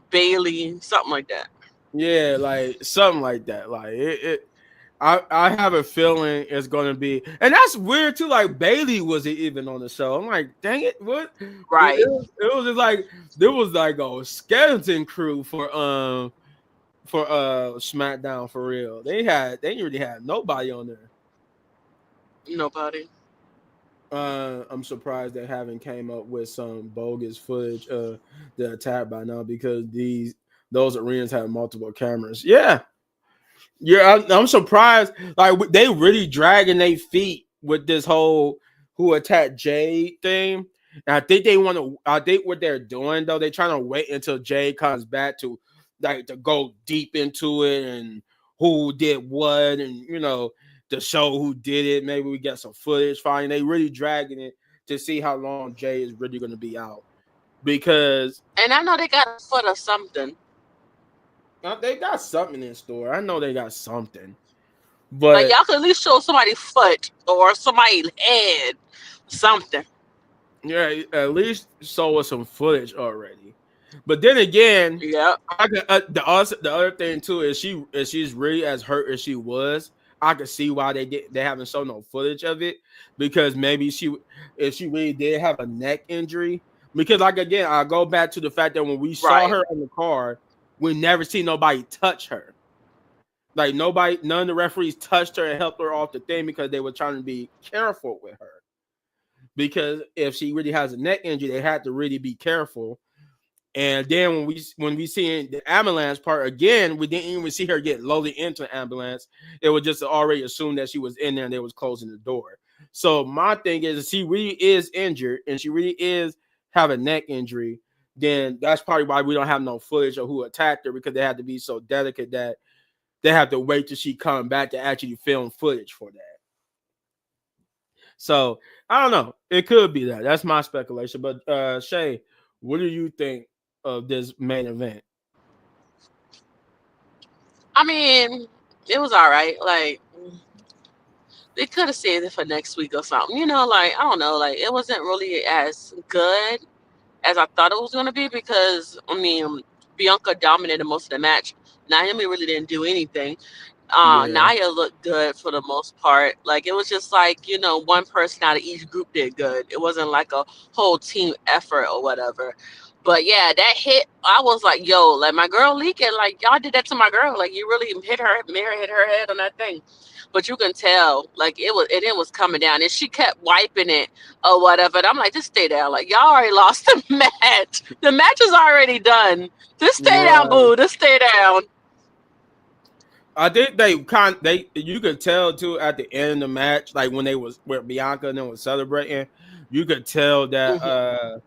Bailey, something like that. yeah, like something like that. Like I have a feeling it's gonna be, and that's weird too. Like Bailey wasn't even on the show. I'm like, dang it, what? Right. It was just like there was like a skeleton crew for SmackDown for real. They really had nobody on there. Nobody. I'm surprised they haven't came up with some bogus footage the attack by now because those arenas have multiple cameras. Yeah, yeah, I'm surprised. Like they really dragging their feet with this whole who attacked Jade thing. And I think they want to. I think what they're doing though, they're trying to wait until Jade comes back to like to go deep into it and who did what, and to show who did it. Maybe we get some footage. Fine, they really dragging it to see how long Jay is really going to be out because And I know they got a foot or something. they got something in store. I know they got something, Like but y'all could at least show somebody foot or somebody head, something. yeah, at least show us some footage already. But then again, Yeah. the other thing too is she's really as hurt as she was. I could see why they haven't shown no footage of it, because maybe if she really did have a neck injury, because like again I go back to the fact that when we saw Right. her in the car, we never see nobody touch her. Like nobody, none of the referees touched her and helped her off the thing because they were trying to be careful with her. Because if she really has a neck injury, they had to really be careful. And then when we see in the ambulance part again, we didn't even see her get loaded into the ambulance. It was just already assumed that she was in there and they was closing the door. So my thing is, if she really is injured and she really is have a neck injury, then that's probably why we don't have no footage of who attacked her, because they had to be so delicate that they have to wait till she come back to actually film footage for that. So I don't know. It could be that. That's my speculation. But Shay, what do you think of this main event? I mean, it was all right. Like they could have saved it for next week or something. Like I don't know. Like it wasn't really as good as I thought it was gonna be because I mean Bianca dominated most of the match. Naomi really didn't do anything. Yeah, Naya looked good for the most part. Like it was just like one person out of each group did good. It wasn't like a whole team effort or whatever. But yeah, that hit, I was like, yo, like my girl leaking, like y'all did that to my girl. Like you really made her hit her head on that thing. But you can tell, like it was coming down, and she kept wiping it or whatever. And I'm like, just stay down. Like y'all already lost the match. The match is already done. Just stay down, right. boo. Just stay down. I think they you could tell too at the end of the match, like when they was where Bianca and them was celebrating, you could tell that Hmm.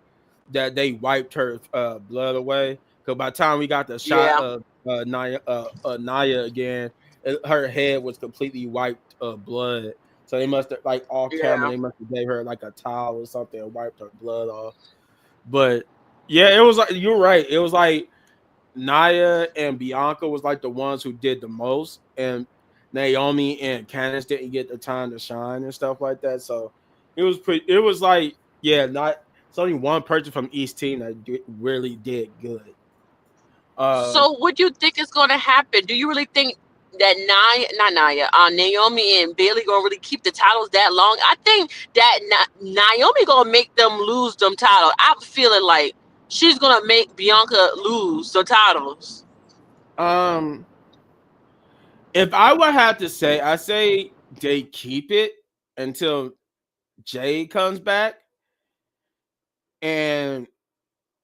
that they wiped her blood away. Because by the time we got the shot Yeah, of Naya again, her head was completely wiped of blood. So they must have, like, off camera, yeah. they must have gave her like a towel or something and wiped her blood off. But yeah, it was like, you're right. It was like Naya and Bianca was like the ones who did the most, and Naomi and Candice didn't get the time to shine and stuff like that. So it was pretty. It was like, yeah, not. It's only one person from each team that really did good. Uh, So, what do you think is going to happen? Do you really think that not Naya, Naomi and Bailey gonna really keep the titles that long? I think that Naomi gonna make them lose them titles. I'm feeling like she's gonna make Bianca lose the titles. um, if I would have to say, I say they keep it until Jay comes back, and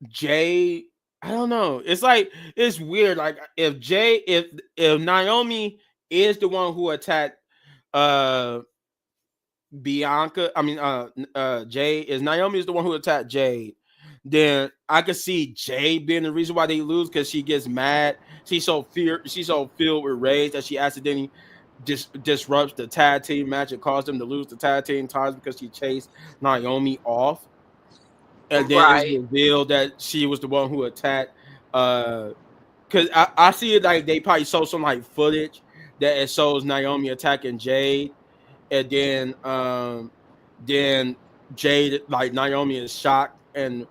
Jay, I don't know. It's like, it's weird. Like if Naomi is the one who attacked uh Bianca, I mean Jay, is Naomi is the one who attacked Jade, then I could see Jade being the reason why they lose, because she gets mad. She's so filled with rage that she accidentally disrupts the tag team match and caused them to lose the tag team ties because she chased Naomi off, and then it's Right, revealed that she was the one who attacked. Because I see it like they probably show some like footage that it shows Naomi attacking Jade, and then Jade, like, Naomi is shocked and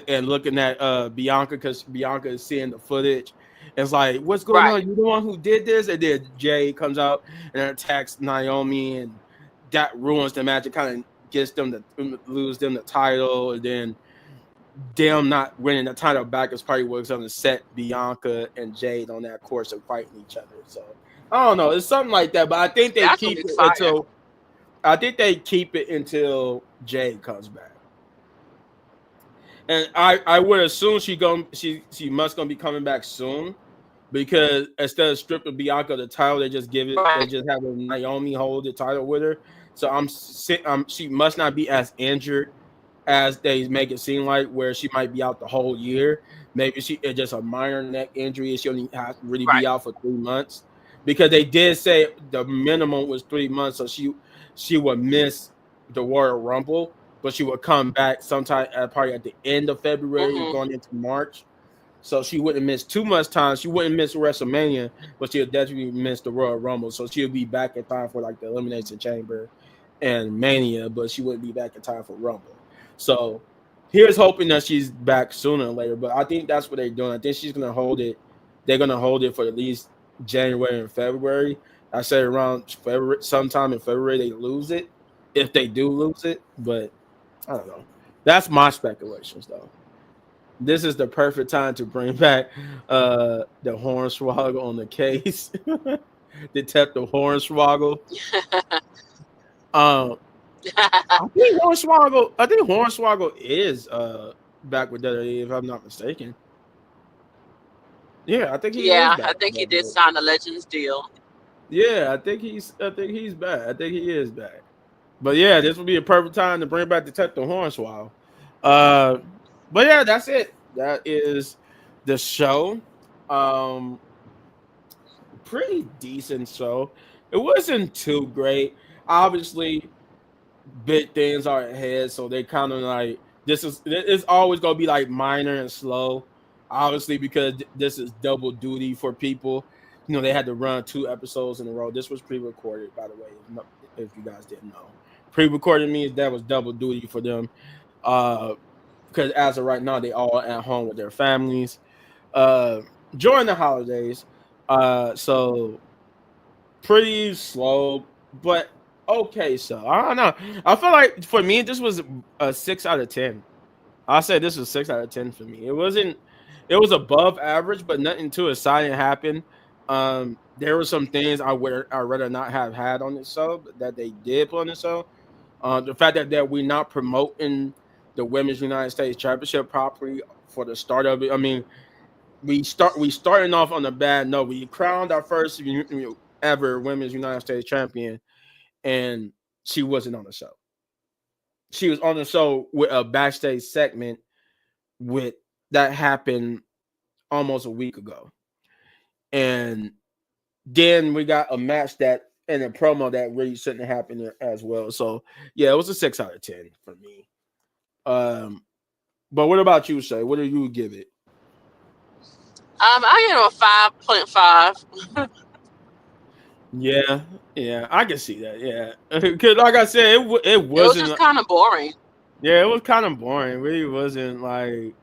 looking at Bianca, because Bianca is seeing the footage. It's like, what's going on? right. You the one who did this? And then Jade comes out and attacks Naomi, and that ruins the match. It kind of gets them to lose them the title, and then them not winning the title back is probably what's going to set Bianca and Jade on that course of fighting each other. So I don't know, it's something like that. But That's gonna be fire. I think they keep it until Jade comes back. And I would assume she must gonna be coming back soon, because instead of stripping Bianca the title, they Right, just have Naomi hold the title with her. So she must not be as injured as they make it seem like, where she might be out the whole year. Maybe it's just a minor neck injury, and she only has to really be right. out for 3 months, because they did say the minimum was 3 months. So she would miss the Royal Rumble, but she would come back sometime probably at the end of February Hmm. going into March. So she wouldn't miss too much time. She wouldn't miss WrestleMania, but she'll definitely miss the Royal Rumble. So she'll be back in time for like the Elimination Chamber and Mania, but she wouldn't be back in time for Rumble. So here's hoping that she's back sooner or later. But I think that's what they're doing. I think she's gonna hold it. They're gonna hold it for at least January and February, I say around February, sometime in February they lose it, if they do lose it. But I don't know. That's my speculations though. This is the perfect time to bring back the Hornswoggle on the case. Detective Hornswoggle. Um, I think Hornswoggle is back with WWE if I'm not mistaken. Yeah, I think he is Yeah, back I with think he did WWE. sign a Legends deal. Yeah, I think he's back. I think he is back. But yeah, this would be a perfect time to bring back Detective Hornswoggle. Uh, but yeah, that's it. That is the show. Um, Pretty decent show. It wasn't too great. Obviously, big things are ahead, so they kind of like this is it's always gonna be like minor and slow. Obviously, because this is double duty for people. You know, they had to run 2 episodes in a row. This was pre-recorded, by the way, if you guys didn't know. Pre-recorded means that was double duty for them. Uh, because as of right now, they all at home with their families. Uh, During the holidays. So pretty slow, but okay. So I don't know. I feel like for me, this was a 6 out of 10. I said this was 6 out of 10 for me. It wasn't. It was above average, but nothing too exciting happened. There were some things I rather not have had on the show but that they did put on the show. The fact that we're not promoting the Women's United States Championship properly for the start of it. I mean, we starting off on a bad note. We crowned our first ever Women's United States Champion, and she wasn't on the show. She was on the show with a backstage segment with that happened almost a week ago, and then we got a match that and a promo that really shouldn't have happened as well. So yeah, it was a 6 out of 10 for me. Um, but what about you, Shay? What do you give it? I give him a 5.5. Yeah, yeah, I can see that. Yeah, because like I said, it It was just wasn't. kind of boring. Yeah, it was kind of boring. It really wasn't like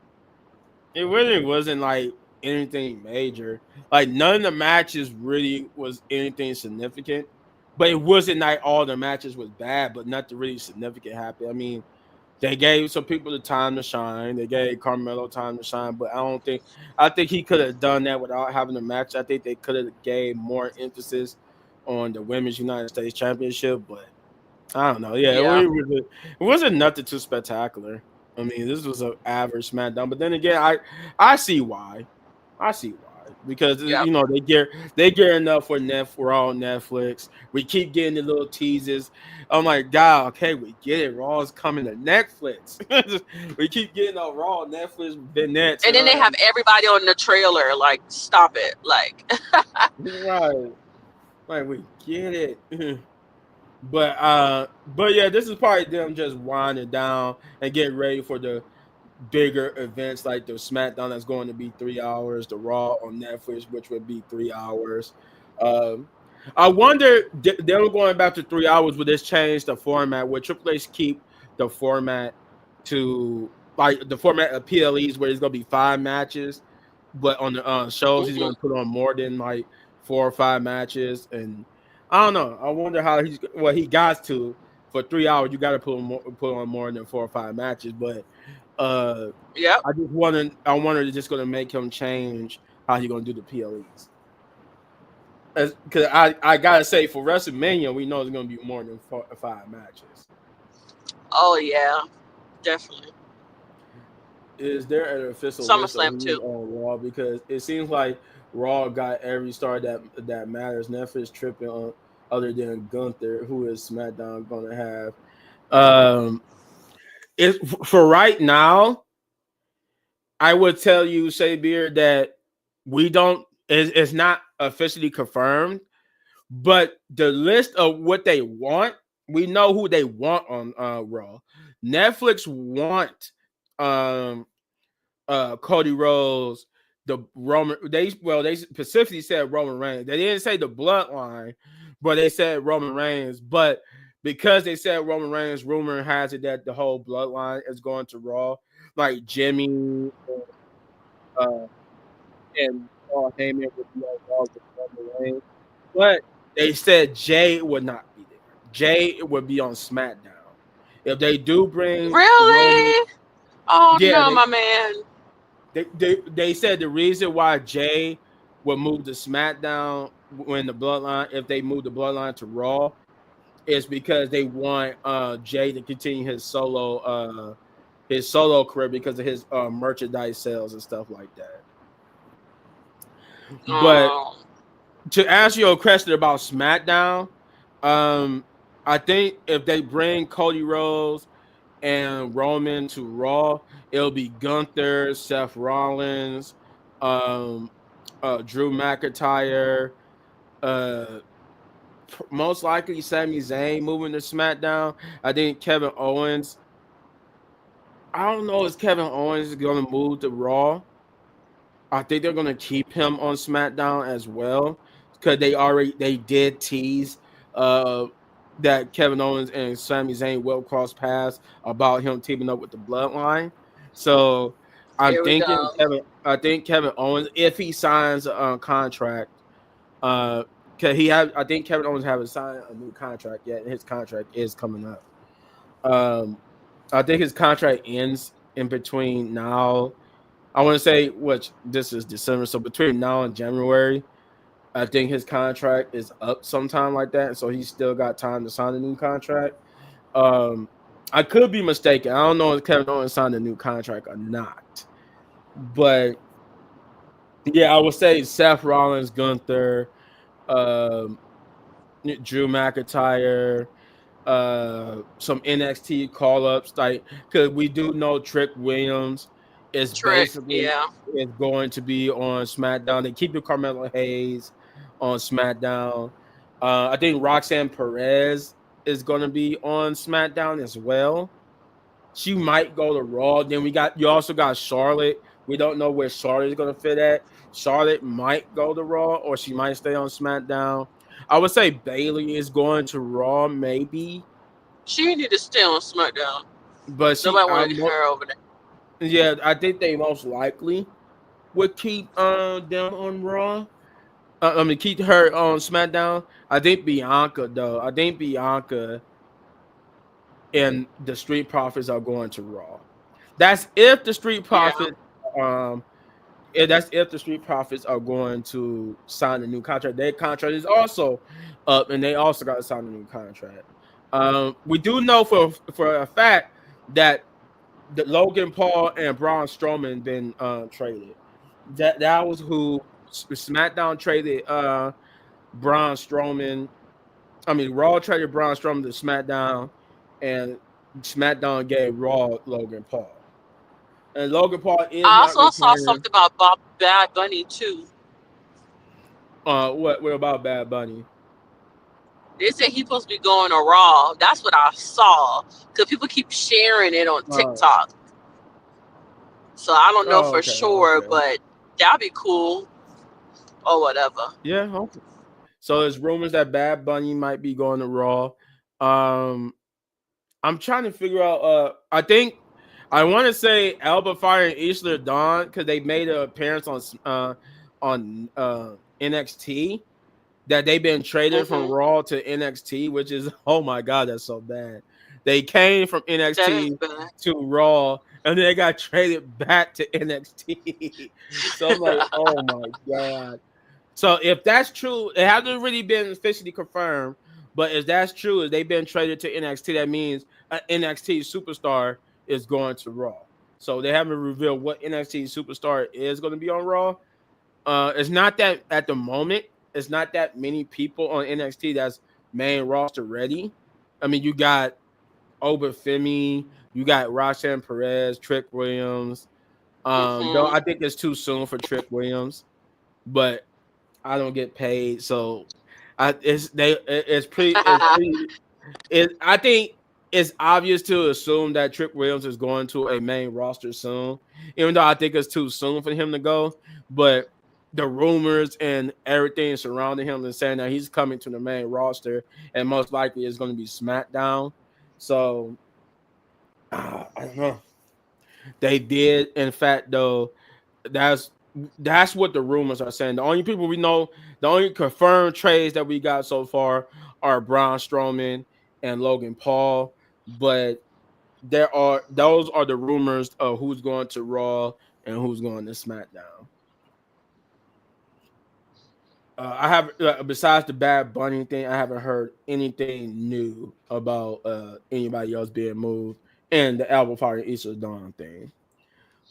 it really wasn't like anything major. Like none of the matches really was anything significant. But it wasn't like all the matches was bad, but nothing really significant happened. I mean, they gave some people the time to shine. They gave Carmelo time to shine, but I think he could have done that without having a match. I think they could have gave more emphasis on the Women's United States Championship, but I don't know. Yeah, Yeah. it wasn't nothing too spectacular. I mean, this was an average SmackDown, but then again, I see why. I see why because Yep. you know they get enough for we're all on Netflix. We keep getting the little teases. I'm like, God, okay, we get it. Raw is coming to Netflix. We keep getting our Raw Netflix vignettes, And and then they have everybody on the trailer. Like, stop it. Like, right, like we get it. But yeah, this is probably them just winding down and getting ready for the bigger events like the SmackDown that's going to be 3 hours, the Raw on Netflix, which would be 3 hours. Um, I wonder they're going back to 3 hours. Would this change the format? Would Triple H keep the format to like the format of PLEs where it's going to be 5 matches, but on the shows he's mhm. going to put on more than like 4 or 5 matches? And I don't know. I wonder how he got to for 3 hours. You got to put on more than 4 or 5 matches, but uh, Yep. I wonder if just gonna make him change how he gonna do the PLEs. Because I gotta say for WrestleMania we know it's gonna be more than 5 matches. Oh, yeah. Definitely. Is there an official list of SummerSlam, who's too. on Raw? Because it seems like Raw got every star that matters. Netflix tripping on other than Gunther, who is SmackDown gonna have. Um, it for right now. I would tell you, Sabir, that we don't. It's not officially confirmed, but the list of what they want, we know who they want on Raw. Netflix want um Cody Rhodes, the Roman. They specifically said Roman Reigns. They didn't say the Bloodline, but they said Roman Reigns. But because they said Roman Reigns, rumor has it that the whole Bloodline is going to Raw, like Jimmy uh, and Paul Heyman would be on Raw with Roman Reigns. But They said Jay would not be there. Jay would be on SmackDown. If they do bring Roman, Really? Oh yeah, no, my man. they said the reason why Jay would move to SmackDown when the Bloodline, if they move the Bloodline to Raw, is because they want Jay to continue his solo career because of his merchandise sales and stuff like that. But Oh, to answer your question about SmackDown, um, I think if they bring Cody Rhodes and Roman to Raw, it'll be Gunther, Seth Rollins, um, Drew McIntyre, uh, most likely Sami Zayn moving to SmackDown. I think Kevin Owens. I don't know if Kevin Owens is going to move to Raw. I think they're going to keep him on SmackDown as well because they did tease uh, that Kevin Owens and Sami Zayn will cross paths about him teaming up with the Bloodline. So I'm here we thinking go. Kevin. I think Kevin Owens, if he signs a contract, cause I think Kevin Owens haven't signed a new contract yet, and his contract is coming up. Um, I think his contract ends in between now. I want to say which this is December, so between now and January, I think his contract is up sometime like that, and so he's still got time to sign a new contract. Um, I could be mistaken. I don't know if Kevin Owens signed a new contract or not, but yeah, I would say Seth Rollins, Gunther, um, Drew McIntyre, some NXT call ups, like because we do know Trick Williams is Trick. basically Yeah. is going to be on SmackDown. They keep the Carmelo Hayes on SmackDown. I think Roxanne Perez is going to be on SmackDown as well. She might go to Raw. Then you also got Charlotte. We don't know where Charlotte is going to fit at. Charlotte might go to Raw or she might stay on SmackDown. I would say Bailey is going to Raw, maybe, She need to stay on SmackDown. but Nobody want to get her over there. yeah, I think they most likely would keep them on Raw. I mean, keep her on SmackDown. I think Bianca though. I think Bianca and the Street Profits are going to Raw. That's if the Street Yeah. Profits um that's if the Street Profits are going to sign a new contract. Their contract is also up, and they also got to sign a new contract. We do know for a fact that the Logan Paul and Braun Strowman been traded. That was who SmackDown traded Braun Strowman. I mean, Raw traded Braun Strowman to SmackDown, and SmackDown gave Raw Logan Paul. And Logan Paul is I not also saw returning. something about Bob Bad Bunny too. What about Bad Bunny? They said he's supposed to be going to Raw. That's what I saw. Because people keep sharing it on Uh, TikTok. So I don't know oh, for okay, sure, okay, but that'd be cool or whatever. yeah, okay. So there's rumors that Bad Bunny might be going to Raw. Um, I'm trying to figure out. I think I want to say Alba Fire and Isla Dawn because they made an appearance on NXT. That they've been traded from Hmm. Raw to NXT, which is oh my god, that's so bad. They came from That is NXT bad. to Raw, and then they got traded back to NXT. So I'm like, oh my god. So if that's true, it hasn't really been officially confirmed. But if that's true, if they've been traded to NXT, that means an NXT superstar is going to Raw. So they haven't revealed what NXT superstar is going to be on Raw. It's not that at the moment, it's not that many people on NXT that's main roster ready. I mean, you got Obafemi, you got Roxanne Perez, Trick Williams. Though Hmm. I think it's too soon for Trick Williams, but I don't get paid, so I think it's obvious to assume that Trick Williams is going to a main roster soon, even though I think it's too soon for him to go. But the rumors and everything surrounding him and saying that he's coming to the main roster and most likely is going to be SmackDown. So I don't know. They did, in fact, though. That's That's what the rumors are saying. The only people we know, the only confirmed trades that we got so far are Braun Strowman and Logan Paul. But those are the rumors of who's going to Raw and who's going to SmackDown. I have besides the Bad Bunny thing, I haven't heard anything new about anybody else being moved and the Album Fire Easter Dawn thing.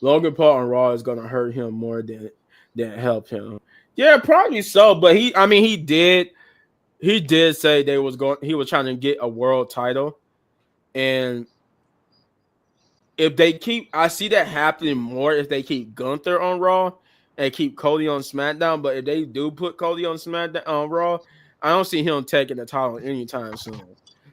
Logan Paul on Raw is gonna hurt him more than help him. Yeah, probably so. But he did say he was trying to get a world title, and if they keep, I see that happening more if they keep Gunther on Raw and keep Cody on SmackDown. But if they do put Cody on SmackDown on Raw, I don't see him taking the title anytime soon.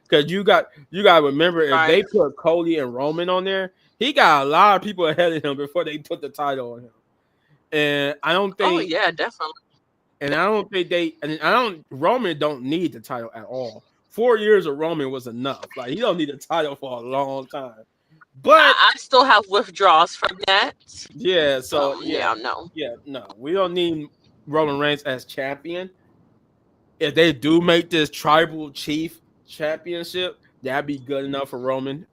Because you got to remember, if they Right. put Cody and Roman on there, he got a lot of people ahead of him before they put the title on him. And I don't Oh think, yeah, definitely. and I don't think they, and I don't Roman don't need the title at all. 4 years of Roman was enough. Like, he don't need a title for a long time. But I still have withdrawals from that. yeah, so yeah, Yeah, no. yeah, no, we don't need Roman Reigns as champion. If they do make this tribal chief championship, that'd be good enough for Roman.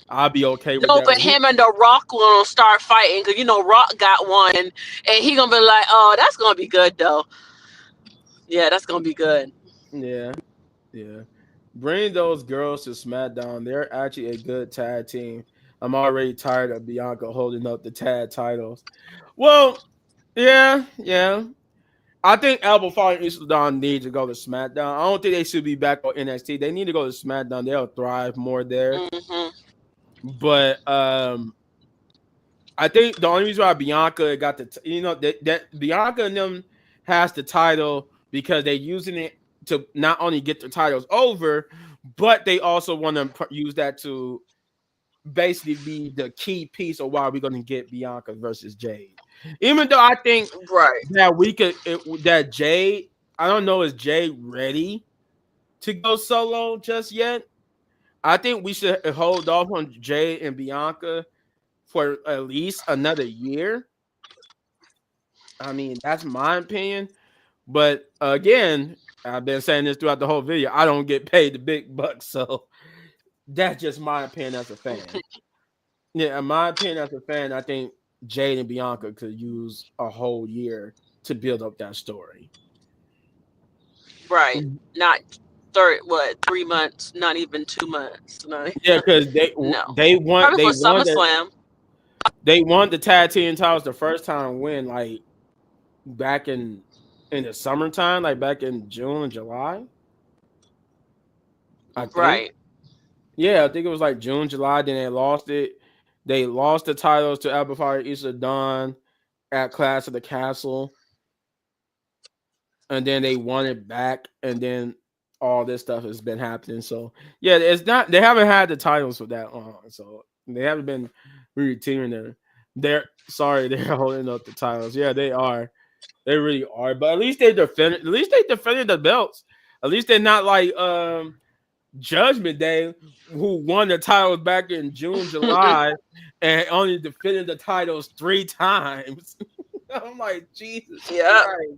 I'll be okay with No, that. but him and The Rock gonna start fighting because Rock got one, and he gonna be like, "Oh, that's gonna be good though." Yeah, that's gonna be good. Yeah, yeah. Bring those girls to SmackDown. They're actually a good tag team. I'm already tired of Bianca holding up the tag titles. Well, yeah, yeah. I think Alba Fire and Islam need to go to SmackDown. I don't think they should be back on NXT. They need to go to SmackDown. They'll thrive more there. Hmm. But I think the only reason why Bianca got that Bianca and them has the title because they're using it to not only get the titles over, but they also want to use that to basically be the key piece of why we're going to get Bianca versus Jade. Even though I think Right. that we could that Jade, I don't know, is Jade ready to go solo just yet? I think we should hold off on Jade and Bianca for at least another year. I mean, that's my opinion. But again, I've been saying this throughout the whole video. I don't get paid the big bucks, so that's just my opinion as a fan. Yeah, in my opinion as a fan, I think Jade and Bianca could use a whole year to build up that story. Right. Not 3 months, not even 2 months. No. Yeah, because they No. they won Probably they for won the SummerSlam. they won the tag team titles the first time win like back in the summertime, like back in June and July. I think. Right. Yeah, I think it was like June, July. Then they lost it. They lost the titles to Alba Fire Easter Dawn at Clash of the Castle, and then they won it back, and then all this stuff has been happening. So yeah, it's not they haven't had the titles for that long, so they haven't been routine there. They're sorry, they're holding up the titles. Yeah, they are. They really are. But at least they defended the belts. At least they're not like Judgment Day, who won the titles back in June, July, and only defended the titles 3 times. I'm like, Jesus Yep. Christ.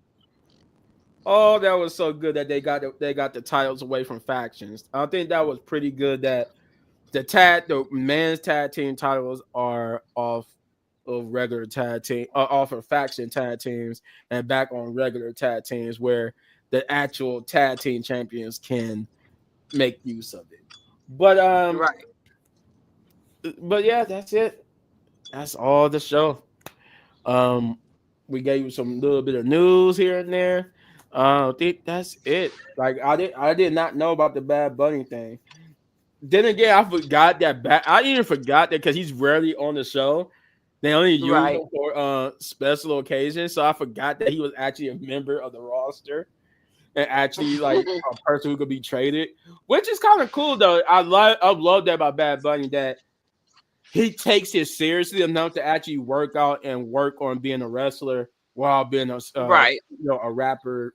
Oh, that was so good that they got the titles away from factions. I think that was pretty good that the men's tag team titles are off of regular tag team off of faction tag teams and back on regular tag teams where the actual tag team champions can make use of it. But Right. yeah, that's it. That's all the show. Um we gave you some little bit of news here and there. I think that's it. Like I did not know about the Bad Bunny thing. Then again, I even forgot that because he's rarely on the show. They only use Right. him for special occasions. So I forgot that he was actually a member of the roster and actually like a person who could be traded, which is kind of cool though. I love that about Bad Bunny that he takes it seriously enough to actually work out and work on being a wrestler while being Right. a rapper,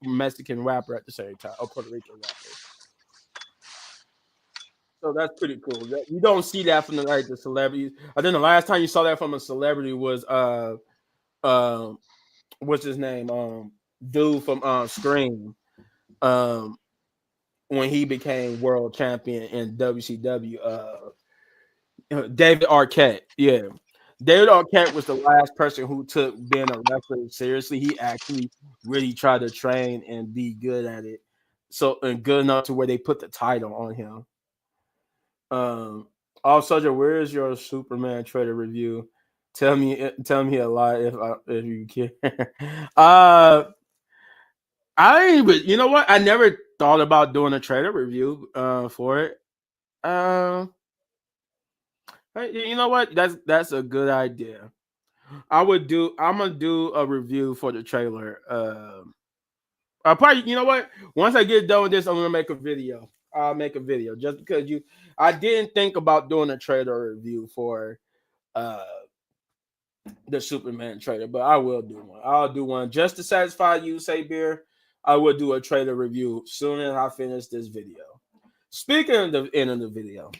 Mexican rapper at the same time, a Puerto Rican rapper. So that's pretty cool. You don't see that from the celebrities. I think the last time you saw that from a celebrity was um, what's his name? Dude from Scream. Um, when he became world champion in WCW. David Arquette. Yeah. David Arquette was the last person who took being a wrestler seriously. He actually really tried to train and be good at it. So and good enough to where they put the title on him. Also, where is your Superman trailer review? Tell me a lot if you care. uh, I ain't even. You know what? I never thought about doing a trailer review for it. Um, you know what? That's a good idea. I would do. I'm gonna do a review for the trailer. I probably. You know what? Once I get done with this, I'm gonna make a video. I'll make a video just because you. I didn't think about doing a trailer review for uh the Superman trailer, but I will do one. I'll do one just to satisfy you, say beer. I will do a trailer review soon as I finish this video. Speaking of the end of the video,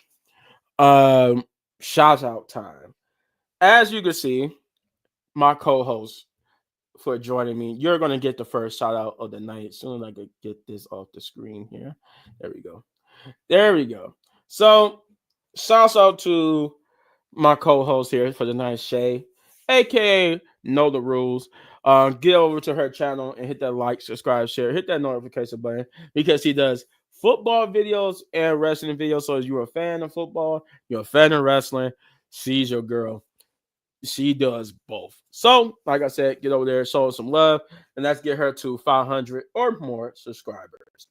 um, shout out time. As you can see, my co-host for joining me. You're gonna get the first shout out of the night. Soon as I could get this off the screen here. There we go. There we go. So shouts out to my co-host here for the night, Shay, aka Know the Rules. Get over to her channel and hit that like, subscribe, share, hit that notification button because he does football videos and wrestling videos. So if you're a fan of football, you're a fan of wrestling, she's your girl. She does both. So, like I said, get over there, show her some love, and let's get her to 500 or more subscribers.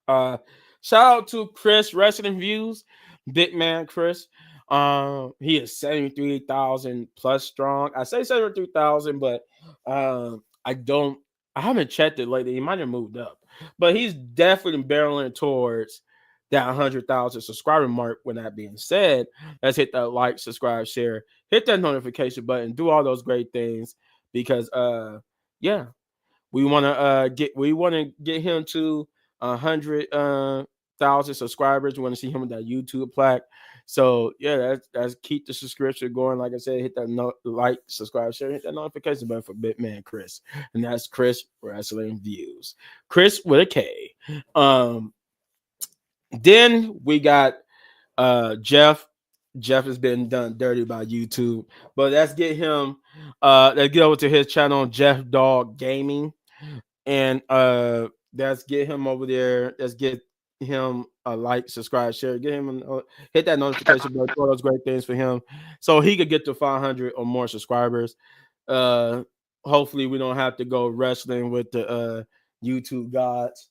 Uh, Shout out to Chris Wrestling Views, big man Chris. He is 73,000 plus strong. I say 73,000, but I don't. I haven't checked it lately. He might have moved up, but he's definitely barreling towards that 100,000 subscriber mark. When that being said, let's hit that like, subscribe, share, hit that notification button, do all those great things because yeah, we want to get him to 100,000 subscribers. We want to see him with that YouTube plaque. So yeah, that's keep the subscription going. Like I said, hit that like, subscribe, share, hit that notification button for Big Man Chris, and that's Chris Wrestling Views, Chris with a K. Then we got Jeff. Jeff has been done dirty by YouTube, but let's get him. Let's get over to his channel, Jeff Dog Gaming, and let's get him over there. Let's get him a like, subscribe, share, get him hit that notification bell, all those great things for him, so he could get to 500 or more subscribers. Uh, Hopefully, we don't have to go wrestling with the YouTube gods.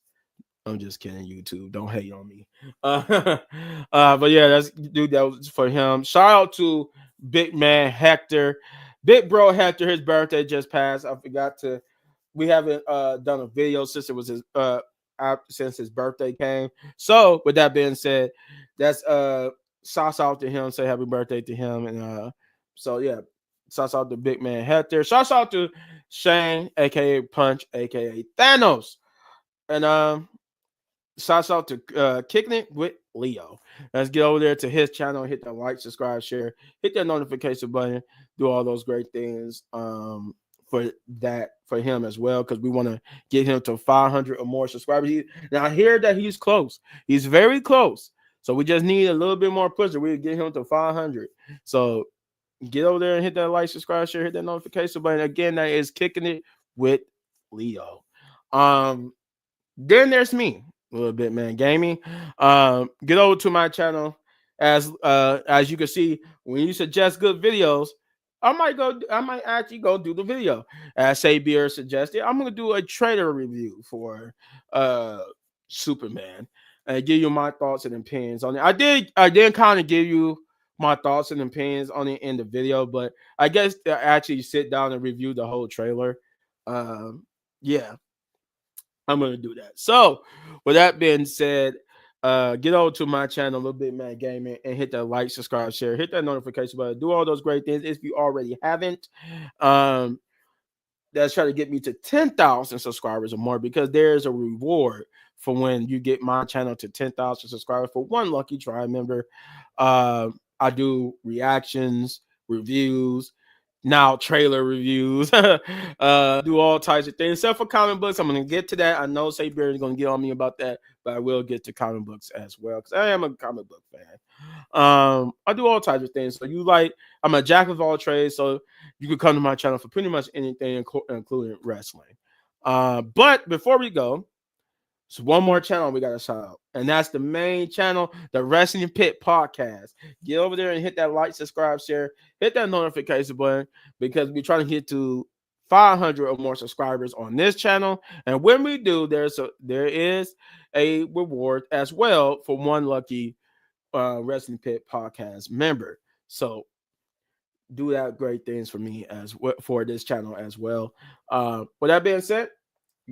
I'm just kidding, YouTube. Don't hate on me. But yeah, that's dude. That was for him. Shout out to Big Man Hector, Big Bro Hector. His birthday just passed. I forgot to. We haven't done a video since it was his since his birthday came. So with that being said, that's shouts out to him. Say happy birthday to him, and so yeah, shouts out to Big Man Hector. Shouts out to Shane, aka Punch, aka Thanos, and shouts out to Kicking It with Leo. Let's get over there to his channel, hit that like, subscribe, share, hit that notification button, do all those great things for him as well, because we want to get him to 500 or more subscribers. Now I hear that he's close. He's very close. So we just need a little bit more push. We get him to 500. So get over there and hit that like, subscribe, share, hit that notification button. Again, that is Kicking It with Leo. Then there's me, a little bit, man. Gaming. Get over to my channel. As you can see, when you suggest good videos, I might actually go do the video. As Sabier suggested, I'm gonna do a trailer review for Superman and give you my thoughts and opinions on it. I did kind of give you my thoughts and opinions on it in the video, but I guess to actually sit down and review the whole trailer. Yeah, I'm gonna do that. So, with that being said, get over to my channel, Little Bit Man Gaming, and hit that like, subscribe, share, hit that notification button, do all those great things if you already haven't. Um, that's trying to get me to 10,000 subscribers or more, because there's a reward for when you get my channel to 10,000 subscribers for one lucky try member. I do reactions, reviews, now trailer reviews, do all types of things except for comic books. I'm gonna get to that. I know Sabian is gonna get on me about that, but I will get to comic books as well because I am a comic book fan. I do all types of things. So I'm a jack of all trades. So you can come to my channel for pretty much anything, including wrestling. But before we go, so one more channel we got to shout out, and that's the main channel, the Wrestling Pit Podcast. Get over there and hit that like, subscribe, share, hit that notification button because we're trying to get to 500 or more subscribers on this channel. And when we do, there is a reward as well for one lucky Wrestling Pit Podcast member. So do that great things for me for this channel as well. With that being said,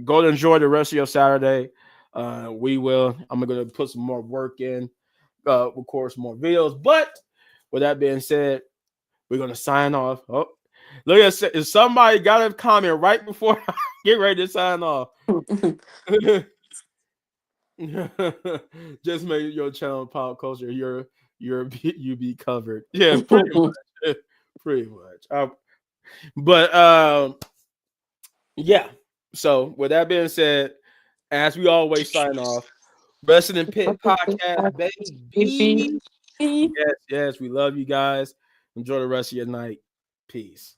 go to enjoy the rest of your Saturday. I'm gonna put some more work in, record some more videos. But with that being said, we're gonna sign off. Oh, look at if somebody got a comment right before I get ready to sign off. Just make your channel pop culture. You be covered. Yeah, pretty much. Pretty much. But yeah. So with that being said, as we always sign off, Wrestling Pit Podcast, baby. Yes, yes, we love you guys. Enjoy the rest of your night. Peace.